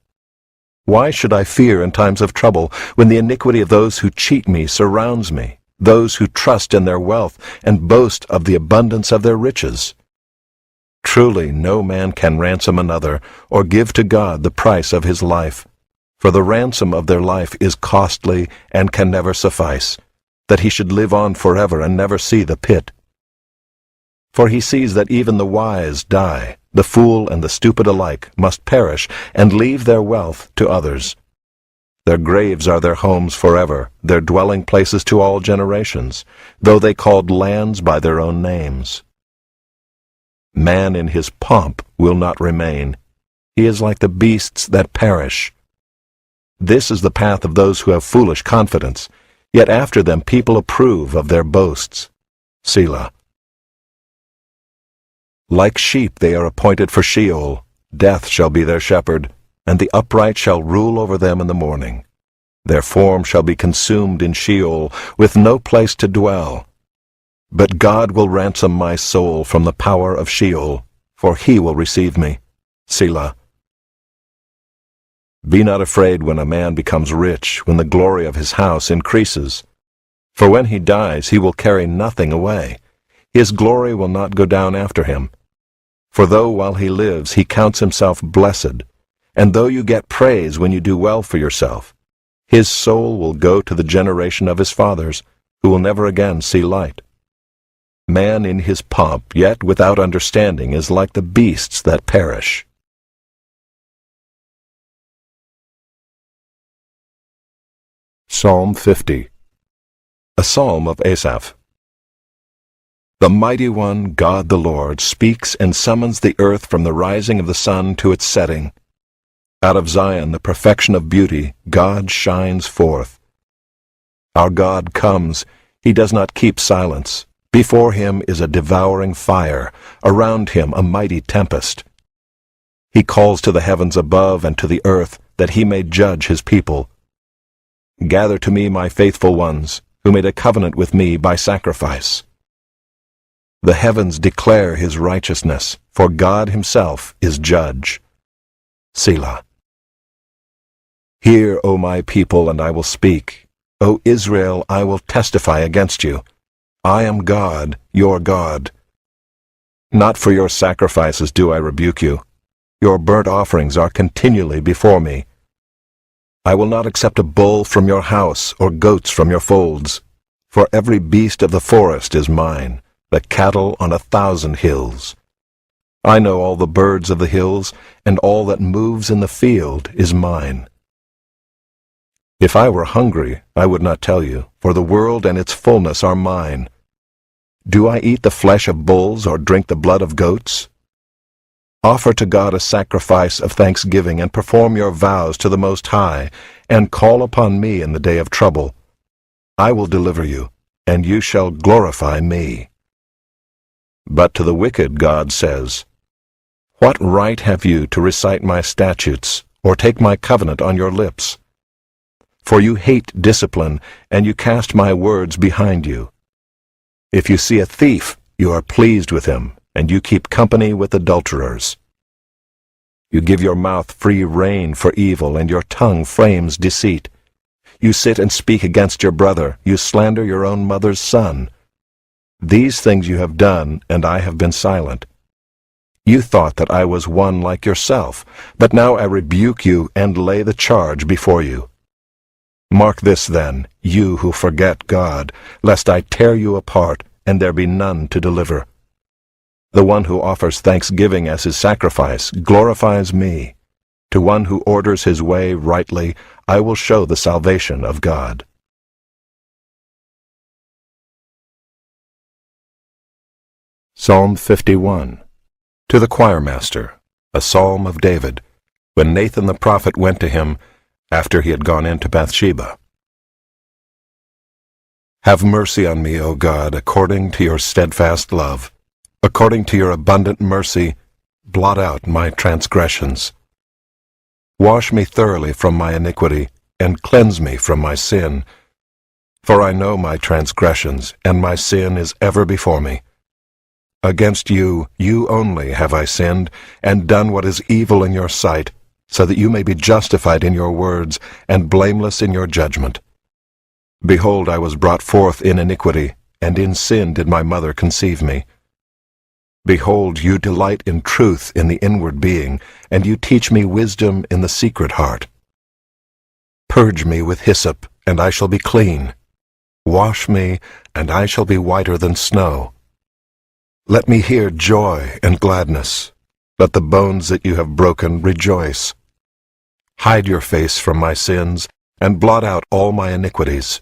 Why should I fear in times of trouble, when the iniquity of those who cheat me surrounds me, those who trust in their wealth and boast of the abundance of their riches? Truly no man can ransom another, or give to God the price of his life. For the ransom of their life is costly and can never suffice, that he should live on forever and never see the pit. For he sees that even the wise die, the fool and the stupid alike must perish and leave their wealth to others. Their graves are their homes forever, their dwelling places to all generations, though they called lands by their own names. Man in his pomp will not remain. He is like the beasts that perish. This is the path of those who have foolish confidence, yet after them people approve of their boasts. Selah. Like sheep they are appointed for Sheol. Death shall be their shepherd, and the upright shall rule over them in the morning. Their form shall be consumed in Sheol, with no place to dwell. But God will ransom my soul from the power of Sheol, for he will receive me. Selah. Be not afraid when a man becomes rich, when the glory of his house increases. For when he dies he will carry nothing away. His glory will not go down after him. For though while he lives he counts himself blessed, and though you get praise when you do well for yourself, his soul will go to the generation of his fathers, who will never again see light. Man in his pomp, yet without understanding, is like the beasts that perish. Psalm 50. A psalm of Asaph. The Mighty One, God the Lord, speaks and summons the earth from the rising of the sun to its setting. Out of Zion, the perfection of beauty, God shines forth. Our God comes, he does not keep silence. Before him is a devouring fire, around him a mighty tempest. He calls to the heavens above and to the earth, that he may judge his people. Gather to me my faithful ones, who made a covenant with me by sacrifice. The heavens declare his righteousness, for God himself is judge. Selah. Hear, O my people, and I will speak. O Israel, I will testify against you. I am God, your God. Not for your sacrifices do I rebuke you. Your burnt offerings are continually before me. I will not accept a bull from your house or goats from your folds, for every beast of the forest is mine, the cattle on 1,000 hills. I know all the birds of the hills, and all that moves in the field is mine. If I were hungry, I would not tell you, for the world and its fullness are mine. Do I eat the flesh of bulls or drink the blood of goats? Offer to God a sacrifice of thanksgiving and perform your vows to the Most High, and call upon me in the day of trouble. I will deliver you, and you shall glorify me. But to the wicked God says, What right have you to recite my statutes, or take my covenant on your lips? For you hate discipline, and you cast my words behind you. If you see a thief, you are pleased with him, and you keep company with adulterers. You give your mouth free rein for evil, and your tongue frames deceit. You sit and speak against your brother, you slander your own mother's son. These things you have done, and I have been silent. You thought that I was one like yourself, but now I rebuke you and lay the charge before you. Mark this then, you who forget God, lest I tear you apart, and there be none to deliver. The one who offers thanksgiving as his sacrifice glorifies me. To one who orders his way rightly, I will show the salvation of God. Psalm 51. To the choirmaster, a psalm of David, when Nathan the prophet went to him, after he had gone into Bathsheba. Have mercy on me, O God, according to your steadfast love. According to your abundant mercy, blot out my transgressions. Wash me thoroughly from my iniquity, and cleanse me from my sin. For I know my transgressions, and my sin is ever before me. Against you, you only, have I sinned, and done what is evil in your sight, so that you may be justified in your words and blameless in your judgment. Behold, I was brought forth in iniquity, and in sin did my mother conceive me. Behold, you delight in truth in the inward being, and you teach me wisdom in the secret heart. Purge me with hyssop, and I shall be clean. Wash me, and I shall be whiter than snow. Let me hear joy and gladness. Let the bones that you have broken rejoice. Hide your face from my sins, and blot out all my iniquities.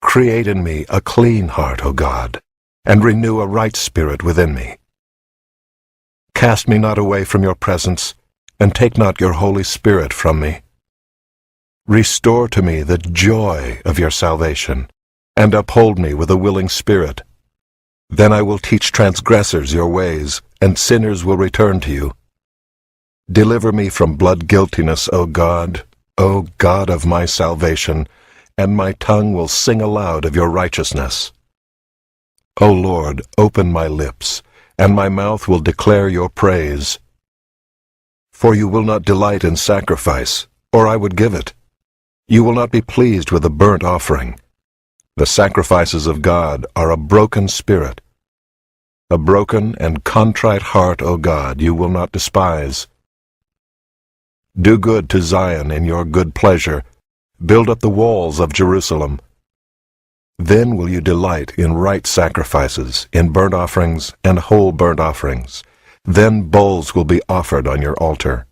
Create in me a clean heart, O God, and renew a right spirit within me. Cast me not away from your presence, and take not your Holy Spirit from me. Restore to me the joy of your salvation, and uphold me with a willing spirit. Then I will teach transgressors your ways, and sinners will return to you. Deliver me from blood guiltiness, O God of my salvation, and my tongue will sing aloud of your righteousness. O Lord, open my lips, and my mouth will declare your praise. For you will not delight in sacrifice, or I would give it. You will not be pleased with a burnt offering. The sacrifices of God are a broken spirit. A broken and contrite heart, O God, you will not despise. Do good to Zion in your good pleasure. Build up the walls of Jerusalem. Then will you delight in right sacrifices, in burnt offerings and whole burnt offerings. Then bulls will be offered on your altar.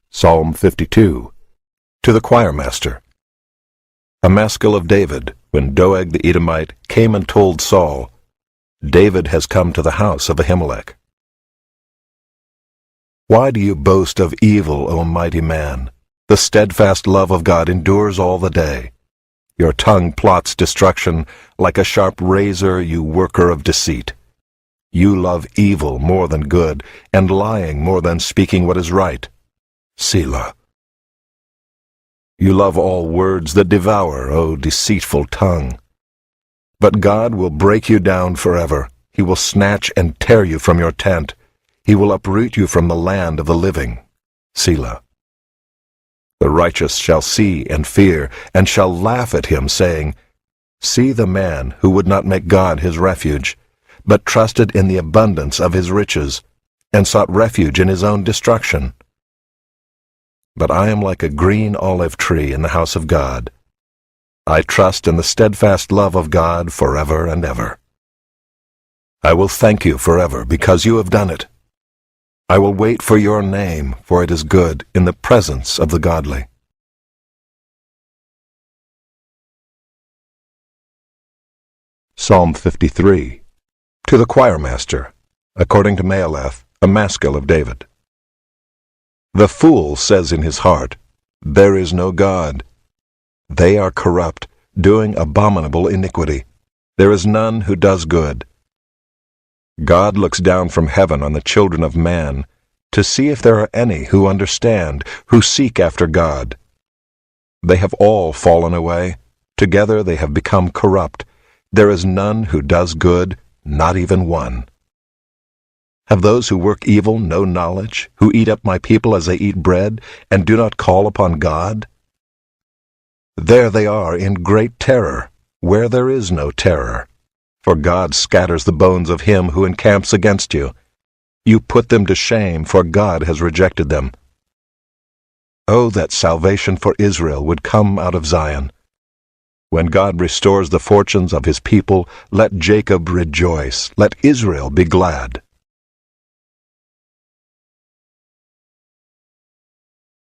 Psalm 52. To the choirmaster. A maskil of David, when Doeg the Edomite came and told Saul, David has come to the house of Ahimelech. Why do you boast of evil, O mighty man? The steadfast love of God endures all the day. Your tongue plots destruction, like a sharp razor, you worker of deceit. You love evil more than good, and lying more than speaking what is right. Selah. You love all words that devour, O deceitful tongue. But God will break you down forever. He will snatch and tear you from your tent. He will uproot you from the land of the living. Selah. The righteous shall see and fear, and shall laugh at him, saying, See the man who would not make God his refuge, but trusted in the abundance of his riches, and sought refuge in his own destruction. But I am like a green olive tree in the house of God. I trust in the steadfast love of God forever and ever. I will thank you forever because you have done it. I will wait for your name, for it is good in the presence of the godly. Psalm 53. To the choirmaster, according to Mahaleth, a maskil of David. The fool says in his heart, There is no God. They are corrupt, doing abominable iniquity. There is none who does good. God looks down from heaven on the children of man, to see if there are any who understand, who seek after God. They have all fallen away. Together they have become corrupt. There is none who does good, not even one. Have those who work evil no knowledge, who eat up my people as they eat bread, and do not call upon God? There they are in great terror, where there is no terror. For God scatters the bones of him who encamps against you. You put them to shame, for God has rejected them. Oh, that salvation for Israel would come out of Zion. When God restores the fortunes of his people, let Jacob rejoice, let Israel be glad.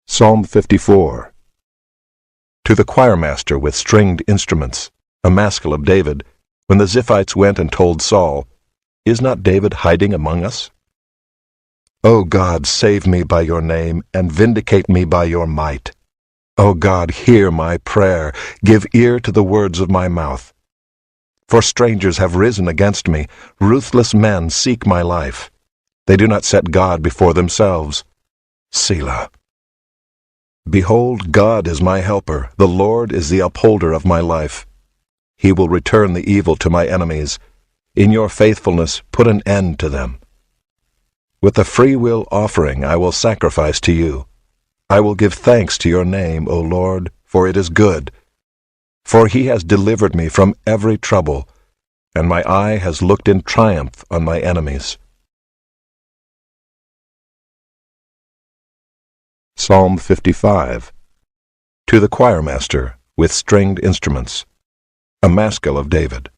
Psalm 54. To the choirmaster with stringed instruments, a maskil of David, when the Ziphites went and told Saul, Is not David hiding among us? O God, save me by your name, and vindicate me by your might. O God, hear my prayer, give ear to the words of my mouth. For strangers have risen against me, ruthless men seek my life. They do not set God before themselves. Selah. Behold, God is my helper, the Lord is the upholder of my life. He will return the evil to my enemies. In your faithfulness put an end to them. With a free-will offering I will sacrifice to you. I will give thanks to your name, O Lord, for it is good. For he has delivered me from every trouble, and my eye has looked in triumph on my enemies. Psalm 55. To the choirmaster, with stringed instruments, a maskil of David.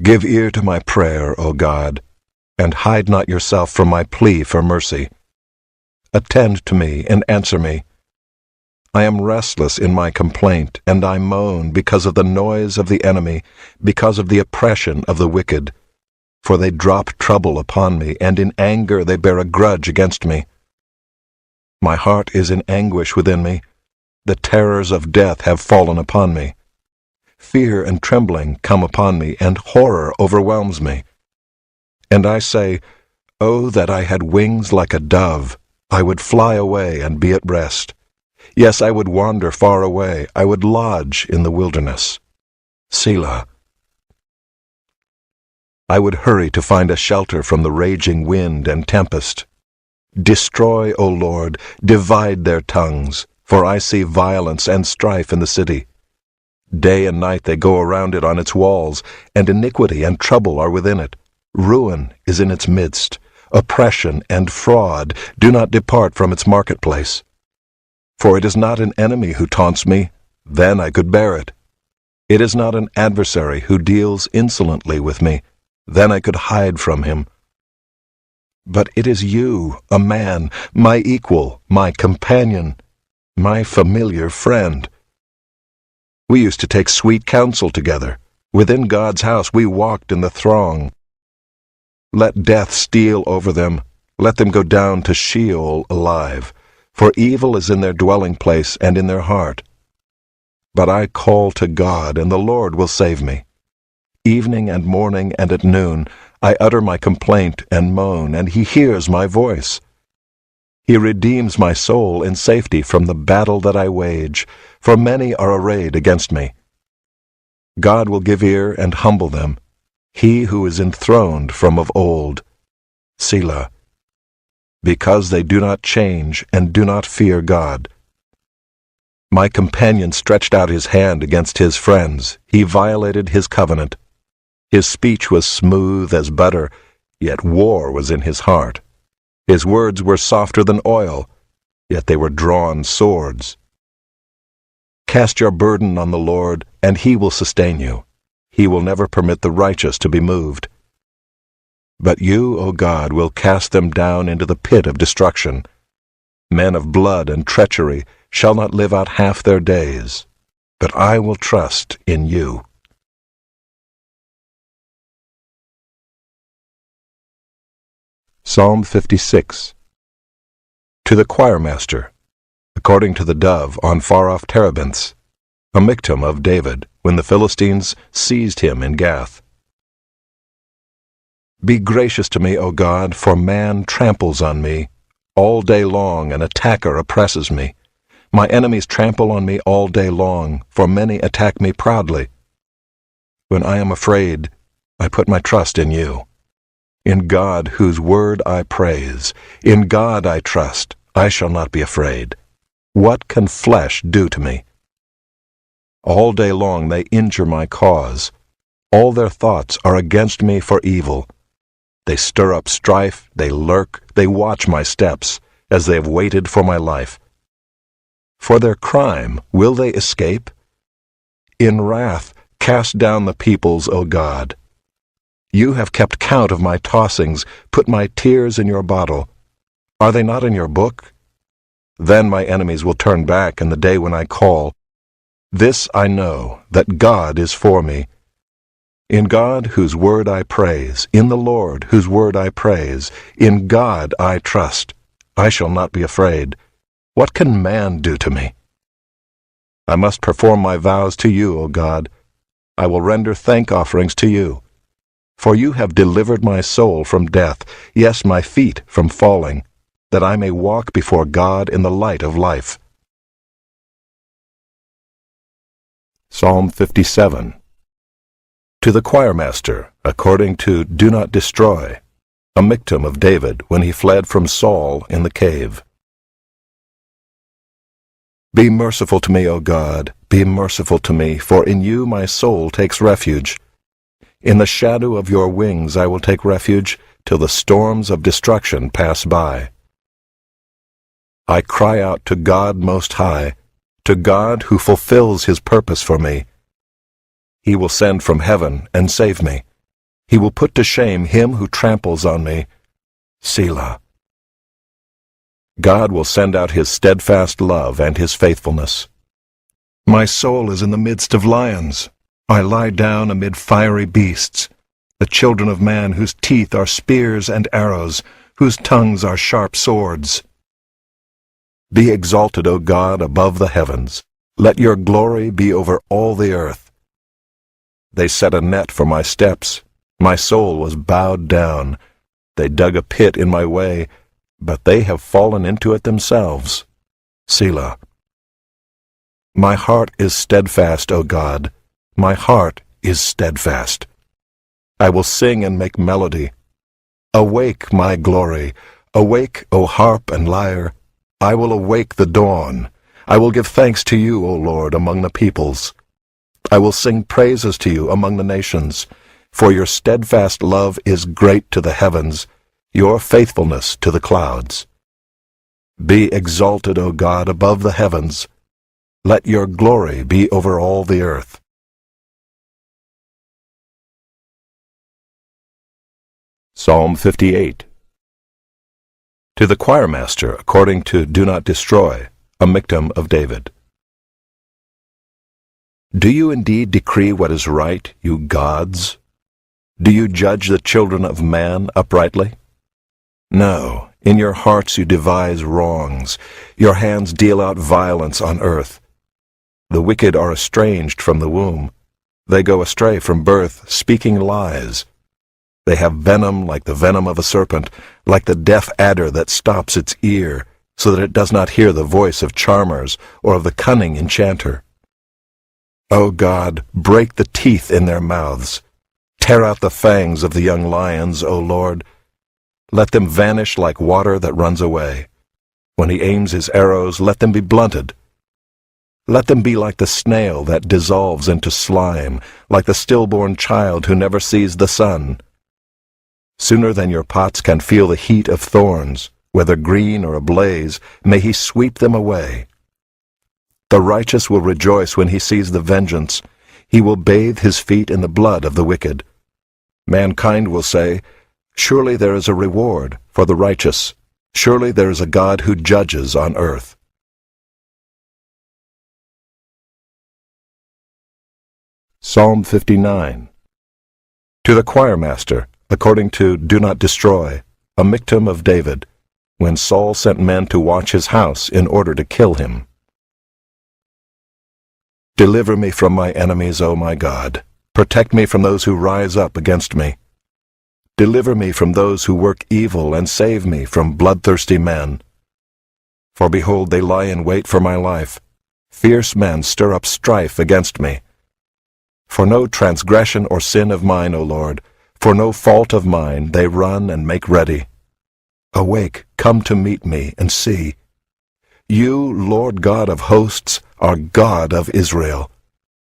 Give ear to my prayer, O God, and hide not yourself from my plea for mercy. Attend to me and answer me. I am restless in my complaint, and I moan because of the noise of the enemy, because of the oppression of the wicked. For they drop trouble upon me, and in anger they bear a grudge against me. My heart is in anguish within me. The terrors of death have fallen upon me. Fear and trembling come upon me, and horror overwhelms me. And I say, Oh, that I had wings like a dove! I would fly away and be at rest. Yes, I would wander far away. I would lodge in the wilderness. Selah. I would hurry to find a shelter from the raging wind and tempest. Destroy, O Lord, divide their tongues, for I see violence and strife in the city. Day and night they go around it on its walls, and iniquity and trouble are within it. Ruin is in its midst. Oppression and fraud do not depart from its marketplace. For it is not an enemy who taunts me, then I could bear it. It is not an adversary who deals insolently with me, then I could hide from him. But it is you, a man, my equal, my companion, my familiar friend. We used to take sweet counsel together. Within God's house we walked in the throng. Let death steal over them. Let them go down to Sheol alive. For evil is in their dwelling place and in their heart. But I call to God, and the Lord will save me. Evening and morning and at noon I utter my complaint and moan, and he hears my voice. He redeems my soul in safety from the battle that I wage, for many are arrayed against me. God will give ear and humble them, he who is enthroned from of old. Selah. Because they do not change and do not fear God. My companion stretched out his hand against his friends. He violated his covenant. His speech was smooth as butter, yet war was in his heart. His words were softer than oil, yet they were drawn swords. Cast your burden on the Lord, and he will sustain you. He will never permit the righteous to be moved. But you, O God, will cast them down into the pit of destruction. Men of blood and treachery shall not live out half their days, but I will trust in you. Psalm 56. To the choirmaster, according to the dove on far-off terebinths, a miktam of David, when the Philistines seized him in Gath. Be gracious to me, O God, for man tramples on me. All day long an attacker oppresses me. My enemies trample on me all day long, for many attack me proudly. When I am afraid, I put my trust in you. In God, whose word I praise, in God I trust, I shall not be afraid. What can flesh do to me? All day long they injure my cause. All their thoughts are against me for evil. They stir up strife, they lurk, they watch my steps, as they have waited for my life. For their crime will they escape? In wrath cast down the peoples, O God. You have kept count of my tossings, put my tears in your bottle. Are they not in your book? Then my enemies will turn back in the day when I call. This I know, that God is for me. In God, whose word I praise, in the Lord, whose word I praise, in God I trust. I shall not be afraid. What can man do to me? I must perform my vows to you, O God. I will render thank offerings to you. For you have delivered my soul from death, yes, my feet from falling, that I may walk before God in the light of life. Psalm 57. To the choirmaster, according to Do Not Destroy, a victim of David when he fled from Saul in the cave. Be merciful to me, O God, be merciful to me, for in you my soul takes refuge. In the shadow of your wings I will take refuge till the storms of destruction pass by. I cry out to God Most High, to God who fulfills his purpose for me. He will send from heaven and save me. He will put to shame him who tramples on me. Selah. God will send out his steadfast love and his faithfulness. My soul is in the midst of lions. I lie down amid fiery beasts, the children of man whose teeth are spears and arrows, whose tongues are sharp swords. Be exalted, O God, above the heavens. Let your glory be over all the earth. They set a net for my steps. My soul was bowed down. They dug a pit in my way, but they have fallen into it themselves. Selah. My heart is steadfast, O God. My heart is steadfast. I will sing and make melody. Awake, my glory. Awake, O harp and lyre. I will awake the dawn. I will give thanks to you, O Lord, among the peoples. I will sing praises to you among the nations, for your steadfast love is great to the heavens, your faithfulness to the clouds. Be exalted, O God, above the heavens. Let your glory be over all the earth. Psalm 58. To the choirmaster, according to Do Not Destroy, a Miktam of David. Do you indeed decree what is right, you gods? Do you judge the children of man uprightly? No, in your hearts you devise wrongs. Your hands deal out violence on earth. The wicked are estranged from the womb. They go astray from birth, speaking lies. They have venom like the venom of a serpent, like the deaf adder that stops its ear, so that it does not hear the voice of charmers or of the cunning enchanter. O God, break the teeth in their mouths. Tear out the fangs of the young lions, O Lord. Let them vanish like water that runs away. When he aims his arrows, let them be blunted. Let them be like the snail that dissolves into slime, like the stillborn child who never sees the sun. Sooner than your pots can feel the heat of thorns, whether green or ablaze, may he sweep them away. The righteous will rejoice when he sees the vengeance. He will bathe his feet in the blood of the wicked. Mankind will say, surely there is a reward for the righteous. Surely there is a God who judges on earth. Psalm 59. To the choirmaster, according to Do Not Destroy, a Miktam of David, when Saul sent men to watch his house in order to kill him. Deliver me from my enemies, O my God. Protect me from those who rise up against me. Deliver me from those who work evil, and save me from bloodthirsty men. For behold, they lie in wait for my life. Fierce men stir up strife against me. For no transgression or sin of mine, O Lord, for no fault of mine, they run and make ready. Awake, come to meet me, and see. You, Lord God of hosts, are God of Israel.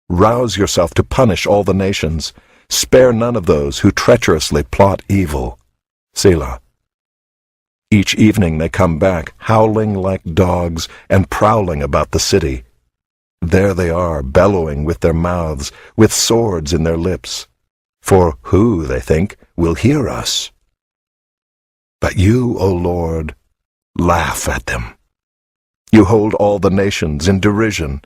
Rouse yourself to punish all the nations. Spare none of those who treacherously plot evil. Selah. Each evening they come back, howling like dogs and prowling about the city. There they are, bellowing with their mouths, with swords in their lips. For who, they think, will hear us? But you, O Lord, laugh at them. You hold all the nations in derision.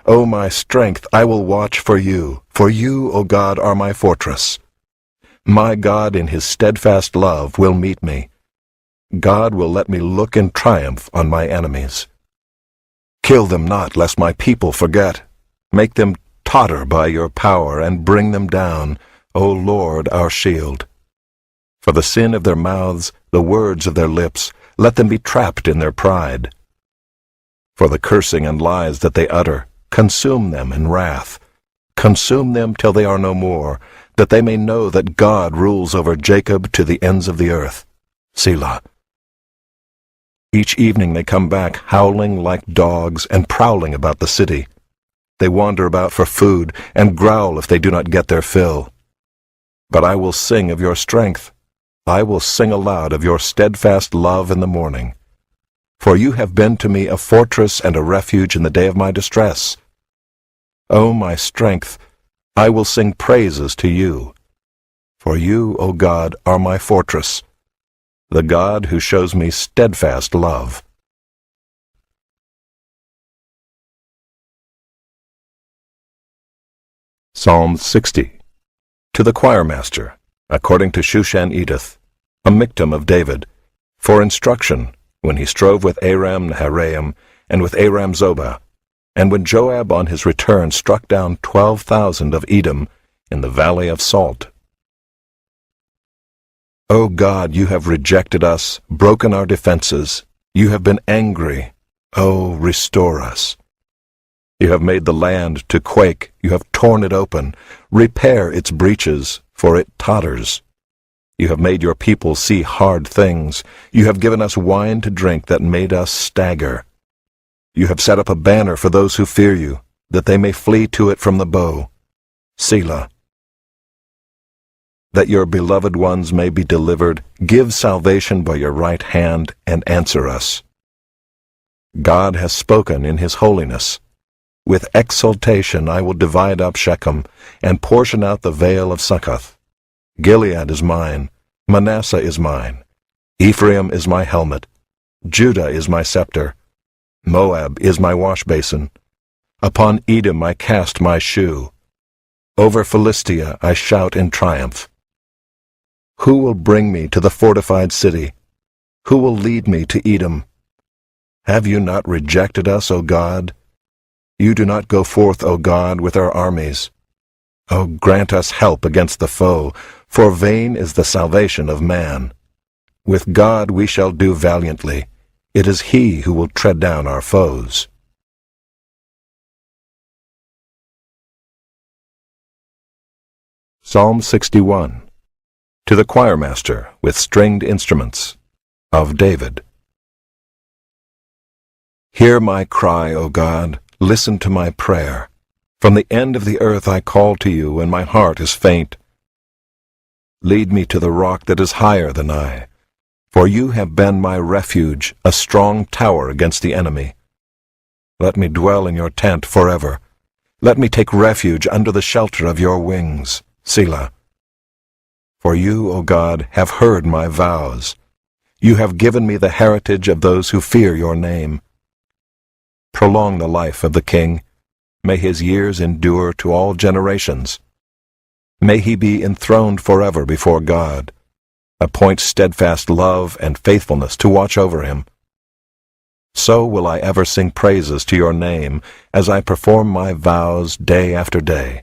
O my strength, I will watch for you, O God, are my fortress. My God in his steadfast love will meet me. God will let me look in triumph on my enemies. Kill them not, lest my people forget. Make them totter by your power, and bring them down, O Lord, our shield. For the sin of their mouths, the words of their lips, let them be trapped in their pride. For the cursing and lies that they utter, consume them in wrath. Consume them till they are no more, that they may know that God rules over Jacob to the ends of the earth. Selah. Each evening they come back howling like dogs and prowling about the city. They wander about for food and growl if they do not get their fill. But I will sing of your strength. I will sing aloud of your steadfast love in the morning. For you have been to me a fortress and a refuge in the day of my distress. O my strength, I will sing praises to you. For you, O God, are my fortress, the God who shows me steadfast love. Psalm 60. To the choirmaster, according to Shushan Edith, a miktam of David, for instruction, when he strove with Aram Naharaim and with Aram Zobah, and when Joab on his return struck down 12,000 of Edom in the valley of Salt. O God, you have rejected us, broken our defenses. You have been angry. O, restore us. You have made the land to quake. You have torn it open. Repair its breaches, for it totters. You have made your people see hard things. You have given us wine to drink that made us stagger. You have set up a banner for those who fear you, that they may flee to it from the bow. Selah. That your beloved ones may be delivered, give salvation by your right hand and answer us. God has spoken in his holiness. With exultation I will divide up Shechem and portion out the vale of Succoth. Gilead is mine, Manasseh is mine, Ephraim is my helmet, Judah is my scepter, Moab is my washbasin. Upon Edom I cast my shoe. Over Philistia I shout in triumph. Who will bring me to the fortified city? Who will lead me to Edom? Have you not rejected us, O God? You do not go forth, O God, with our armies. O grant us help against the foe, for vain is the salvation of man. With God we shall do valiantly. It is he who will tread down our foes. Psalm 61. To the choirmaster with stringed instruments, of David. Hear my cry, O God, listen to my prayer. From the end of the earth I call to you when my heart is faint. Lead me to the rock that is higher than I, for you have been my refuge, a strong tower against the enemy. Let me dwell in your tent forever. Let me take refuge under the shelter of your wings. Selah. For you, O God, have heard my vows. You have given me the heritage of those who fear your name. Prolong the life of the king. May his years endure to all generations. May he be enthroned forever before God. Appoint steadfast love and faithfulness to watch over him. So will I ever sing praises to your name as I perform my vows day after day.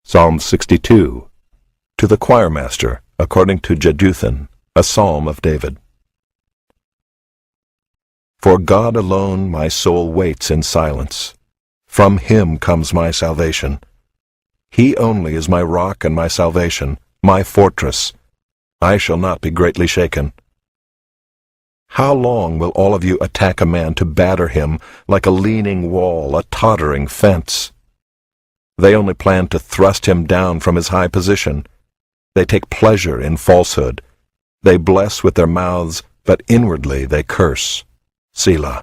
Psalm 62. To the choirmaster, according to Jeduthun, a psalm of David. For God alone my soul waits in silence. From him comes my salvation. He only is my rock and my salvation, my fortress. I shall not be greatly shaken. How long will all of you attack a man to batter him like a leaning wall, a tottering fence? They only plan to thrust him down from his high position. They take pleasure in falsehood. They bless with their mouths, but inwardly they curse. Selah.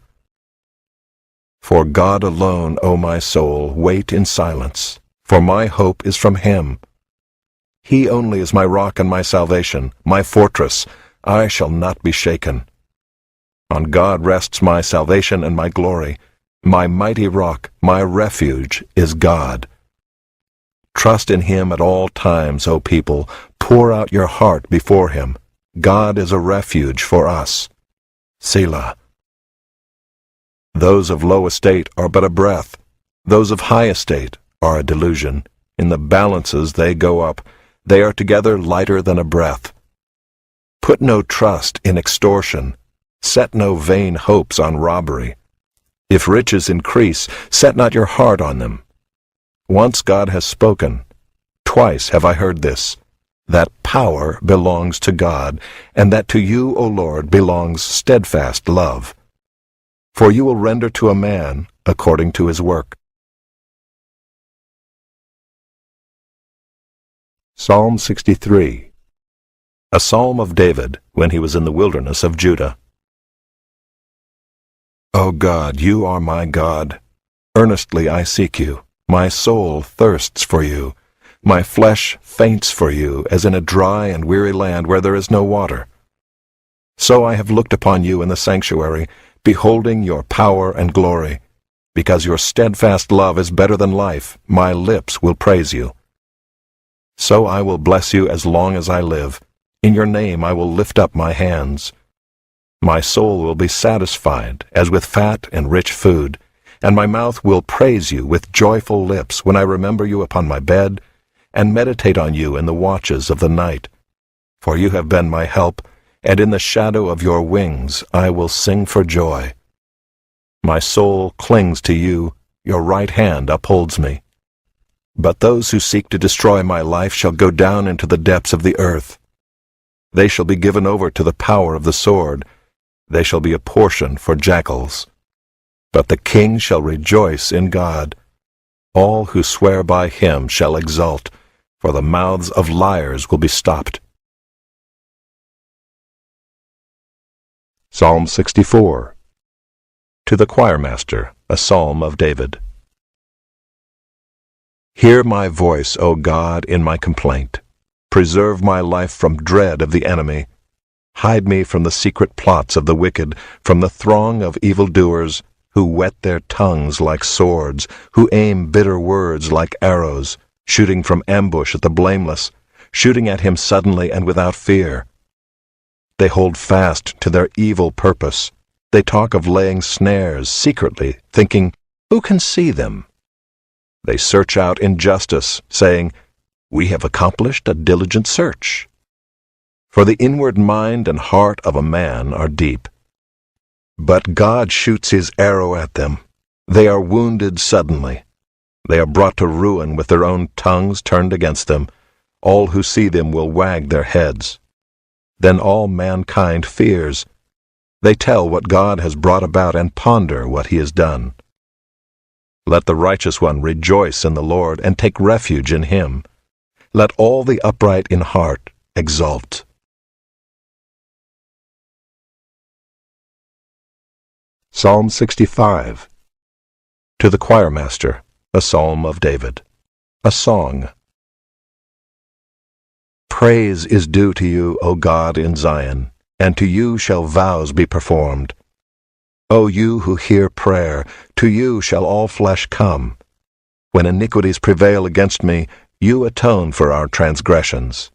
For God alone, O my soul, wait in silence, for my hope is from him. He only is my rock and my salvation, my fortress. I shall not be shaken. On God rests my salvation and my glory. My mighty rock, my refuge, is God. Trust in him at all times, O people. Pour out your heart before him. God is a refuge for us. Selah. Those of low estate are but a breath. Those of high estate are a delusion. In the balances they go up. They are together lighter than a breath. Put no trust in extortion. Set no vain hopes on robbery. If riches increase, set not your heart on them. Once God has spoken, twice have I heard this, that power belongs to God, and that to you, O Lord, belongs steadfast love. For you will render to a man according to his work. Psalm 63. A psalm of David when he was in the wilderness of Judah. O God, you are my God. Earnestly I seek you. My soul thirsts for you. My flesh faints for you, as in a dry and weary land where there is no water. So I have looked upon you in the sanctuary, beholding your power and glory. Because your steadfast love is better than life, my lips will praise you. So I will bless you as long as I live. In your name I will lift up my hands. My soul will be satisfied as with fat and rich food, and my mouth will praise you with joyful lips when I remember you upon my bed and meditate on you in the watches of the night. For you have been my help, and in the shadow of your wings I will sing for joy. My soul clings to you, your right hand upholds me. But those who seek to destroy my life shall go down into the depths of the earth. They shall be given over to the power of the sword. They shall be a portion for jackals. But the king shall rejoice in God. All who swear by him shall exult, for the mouths of liars will be stopped. Psalm 64. To the choirmaster, a psalm of David. Hear my voice, O God, in my complaint. Preserve my life from dread of the enemy. Hide me from the secret plots of the wicked, from the throng of evildoers, who whet their tongues like swords, who aim bitter words like arrows, shooting from ambush at the blameless, shooting at him suddenly and without fear. They hold fast to their evil purpose. They talk of laying snares secretly, thinking, who can see them? They search out injustice, saying, we have accomplished a diligent search. For the inward mind and heart of a man are deep. But God shoots his arrow at them. They are wounded suddenly. They are brought to ruin with their own tongues turned against them. All who see them will wag their heads. Then all mankind fears. They tell what God has brought about and ponder what he has done. Let the righteous one rejoice in the Lord and take refuge in him. Let all the upright in heart exult. Psalm 65. To the choirmaster, a psalm of David. A song. Praise is due to you, O God, in Zion, and to you shall vows be performed. O you who hear prayer, to you shall all flesh come. When iniquities prevail against me, you atone for our transgressions.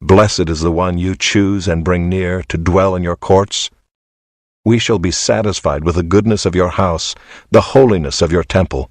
Blessed is the one you choose and bring near to dwell in your courts. We shall be satisfied with the goodness of your house, the holiness of your temple.